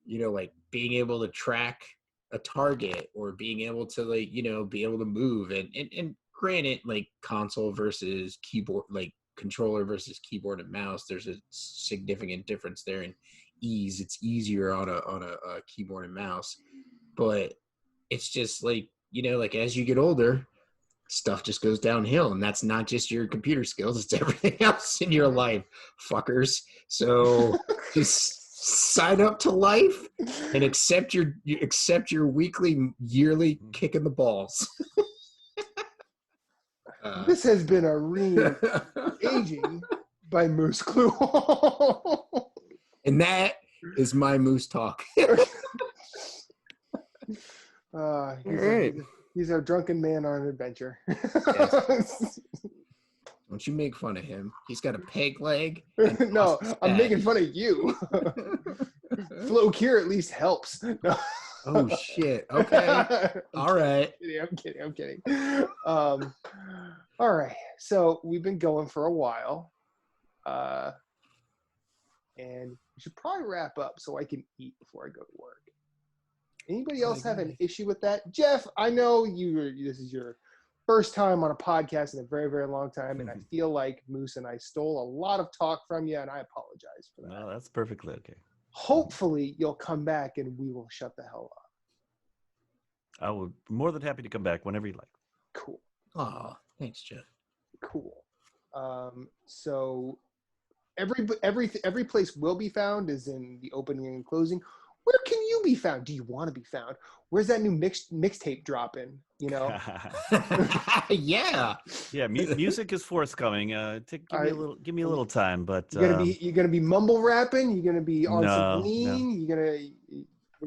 like being able to track a target or being able to like, be able to move and granted, like console versus keyboard, like controller versus keyboard and mouse, there's a significant difference there in ease. It's easier on a keyboard and mouse, but it's just like, like as you get older, stuff just goes downhill, and that's not just your computer skills, it's everything else in your life, fuckers. So just sign up to life and accept your weekly, yearly kick in the balls. This has been a ream aging by Moose Clue. And that is my Moose talk. He's a drunken man on an adventure. Yes. Don't you make fun of him. He's got a peg leg. No, I'm making fun of you. Flow Cure at least helps. No. Oh, shit. Okay. All right. I'm kidding. All right. So we've been going for a while. And we should probably wrap up so I can eat before I go to work. Anybody else have an issue with that? Jeff, I know this is your first time on a podcast in a very, very long time, and I feel like Moose and I stole a lot of talk from you, and I apologize for that. No, that's perfectly okay. Hopefully, you'll come back and we will shut the hell up. I would be more than happy to come back whenever you like. Cool. Oh, thanks, Jeff. Cool. So every place will be found is in the opening and closing. Where can you be found? Do you want to be found? Where's that new mixtape dropping? Yeah. Yeah, music is forthcoming. Give me a little time, but you're gonna be mumble rapping. You're gonna be on some No. lean.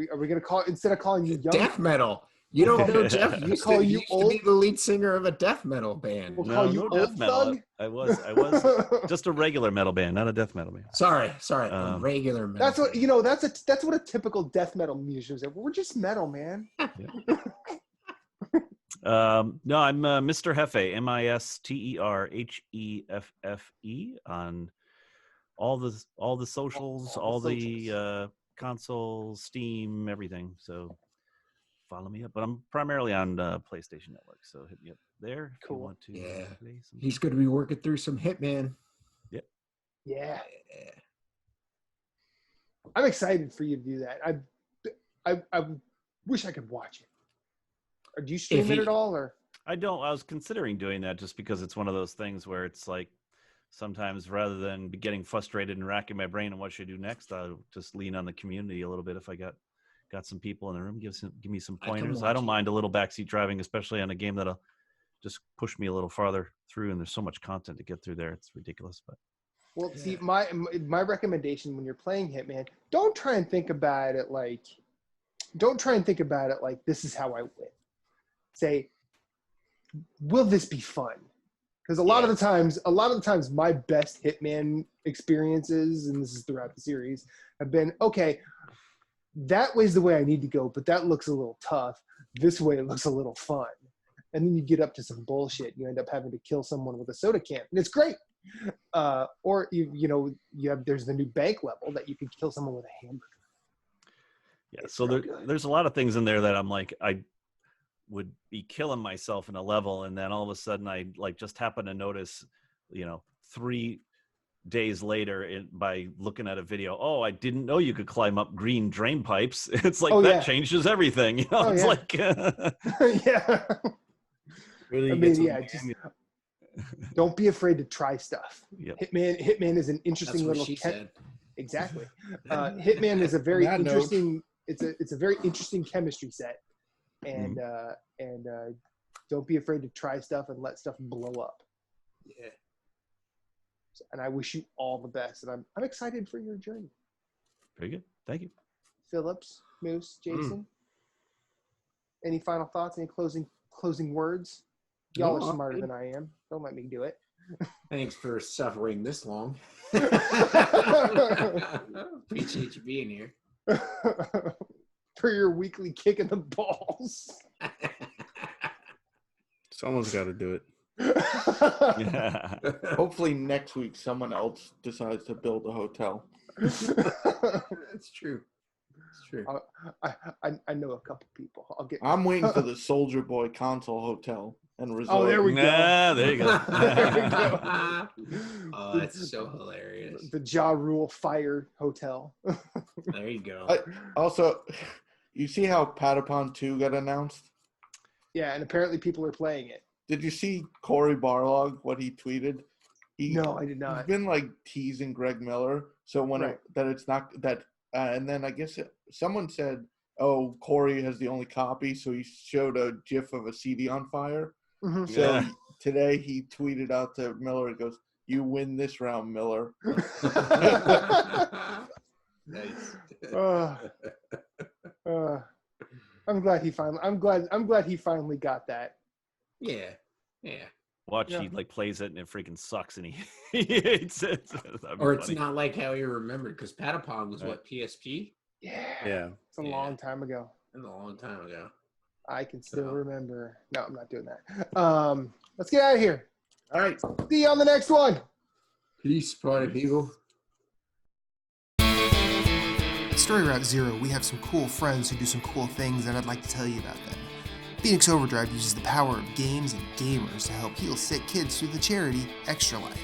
Are we gonna call, instead of calling you young Death metal. You don't know Jeff used call to, you used to be the lead singer of a death metal band. We'll call you death old metal. thug? I was just a regular metal band, not a death metal band. Sorry, a regular metal. That's what band. That's what a typical death metal musician is. We're just metal, man. No, I'm Mr. Hefe, MisterHeffe on all the socials, all the consoles, Steam, everything. So follow me up. But I'm primarily on PlayStation Network, so hit me up there if Cool. you want to play some. He's going to be working through some Hitman. Yep. Yeah. I'm excited for you to do that. I wish I could watch it. Or do you stream it at all? Or I don't. I was considering doing that just because it's one of those things where it's like sometimes rather than getting frustrated and racking my brain on what should I do next, I'll just lean on the community a little bit. If I got some people in the room, give me some pointers. I don't mind a little backseat driving, especially on a game that'll just push me a little farther through. And there's so much content to get through there. It's ridiculous. But well, see, my recommendation when you're playing Hitman, don't try and think about it like this is how I win. Say, will this be fun? Because a lot of the times my best Hitman experiences, and this is throughout the series, have been, okay, that way's the way I need to go, but that looks a little tough. This way it looks a little fun. And then you get up to some bullshit. You end up having to kill someone with a soda can. And it's great. Or there's the new bank level that you can kill someone with a hamburger. Yeah, so there's a lot of things in there that I'm like, I would be killing myself in a level, and then all of a sudden I like just happen to notice, 3 days later by looking at a video, oh, I didn't know you could climb up green drain pipes. It's like that changes everything. It's like yeah. Just don't be afraid to try stuff. Yep. Hitman is an interesting little said. Exactly. Hitman is a very interesting. It's a very interesting chemistry set, and don't be afraid to try stuff and let stuff blow up. Yeah. And I wish you all the best, and I'm excited for your journey. Very good. Thank you. Phillips, Moose, Jason. Any final thoughts? Any closing words? Y'all are smarter than I am. Don't let me do it. Thanks for suffering this long. Appreciate you being here. For your weekly kick in the balls. Someone's got to do it. Yeah. Hopefully next week someone else decides to build a hotel. That's true. It's true. I know a couple people. I'm waiting for the Soldier Boy console hotel and resort. Oh, there we go. There you go. There you go. Oh, that's so hilarious. The Ja Rule Fire Hotel. There you go. Also, you see how Patapon 2 got announced? Yeah, and apparently people are playing it. Did you see Corey Barlog, what he tweeted? No, I did not. He's been like teasing Greg Miller. So when and then I guess someone said, oh, Corey has the only copy. So he showed a GIF of a CD on fire. Mm-hmm. So today he tweeted out to Miller, he goes, "You win this round, Miller." Nice. I'm glad he finally got that. Yeah. Watch, he like plays it and it freaking sucks and he hates it. Or it's not like how he remembered, because Patapon was what, PSP? Yeah. It's a long time ago. A long time ago. I can still remember. No, I'm not doing that. Let's get out of here. All right. See you on the next one. Peace, party people. At Story Route Zero, we have some cool friends who do some cool things, and I'd like to tell you about them. Phoenix Overdrive uses the power of games and gamers to help heal sick kids through the charity Extra Life.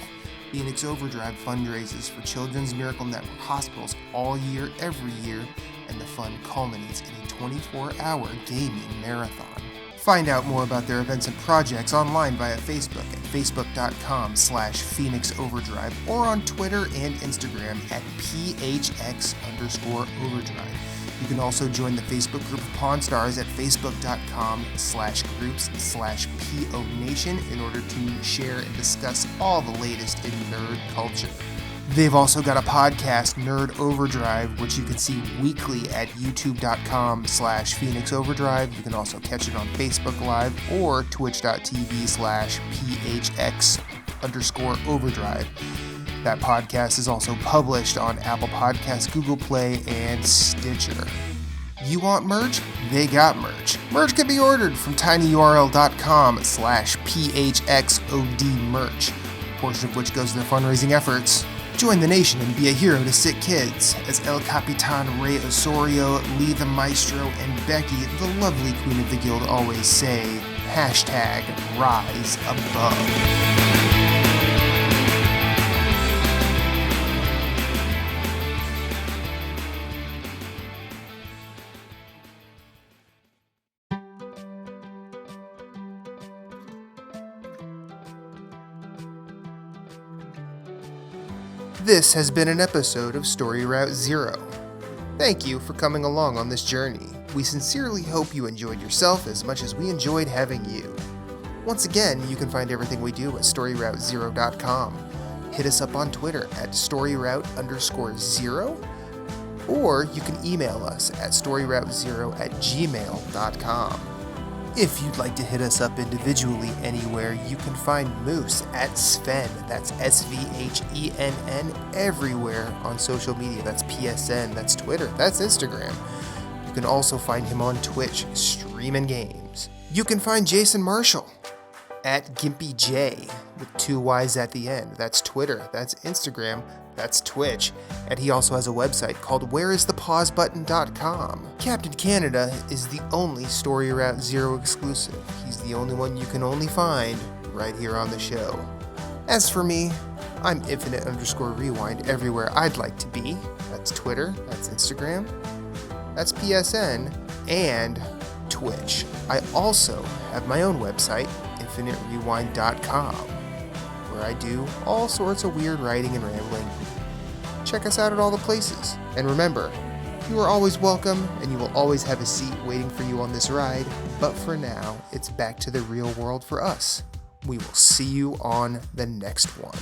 Phoenix Overdrive fundraises for Children's Miracle Network hospitals all year, every year, and the fund culminates in a 24-hour gaming marathon. Find out more about their events and projects online via Facebook at facebook.com/Phoenix Overdrive or on Twitter and Instagram at PHX_Overdrive. You can also join the Facebook group of Pawn Stars at facebook.com/groups/PO Nation in order to share and discuss all the latest in nerd culture. They've also got a podcast, Nerd Overdrive, which you can see weekly at youtube.com/Phoenix Overdrive. You can also catch it on Facebook Live or twitch.tv/PHX_Overdrive. That podcast is also published on Apple Podcasts, Google Play, and Stitcher. You want merch? They got merch. Merch can be ordered from tinyurl.com/PHXOD merch, a portion of which goes to their fundraising efforts. Join the nation and be a hero to sick kids as El Capitan Rey Osorio, Lee the Maestro, and Becky, the lovely queen of the guild, always say, #Rise Above. This has been an episode of Story Route Zero. Thank you for coming along on this journey. We sincerely hope you enjoyed yourself as much as we enjoyed having you. Once again, you can find everything we do at StoryRoute0.com. Hit us up on Twitter at StoryRoute_0, or you can email us at StoryRoute0@gmail.com. If you'd like to hit us up individually anywhere, you can find Moose at Sven, that's SVHENN, everywhere on social media. That's PSN, that's Twitter, that's Instagram. You can also find him on Twitch, streaming games. You can find Jason Marshall at GimpyJ, with 2 Y's at the end. That's Twitter, that's Instagram, that's Twitch, and he also has a website called whereisthepausebutton.com. Captain Canada is the only Story Route Zero exclusive. He's the only one you can only find right here on the show. As for me, I'm Infinite_Rewind everywhere I'd like to be. That's Twitter, that's Instagram, that's PSN, and Twitch. I also have my own website, InfiniteRewind.com, where I do all sorts of weird writing and rambling. Check us out at all the places. And remember, you are always welcome, and you will always have a seat waiting for you on this ride. But for now, it's back to the real world for us. We will see you on the next one.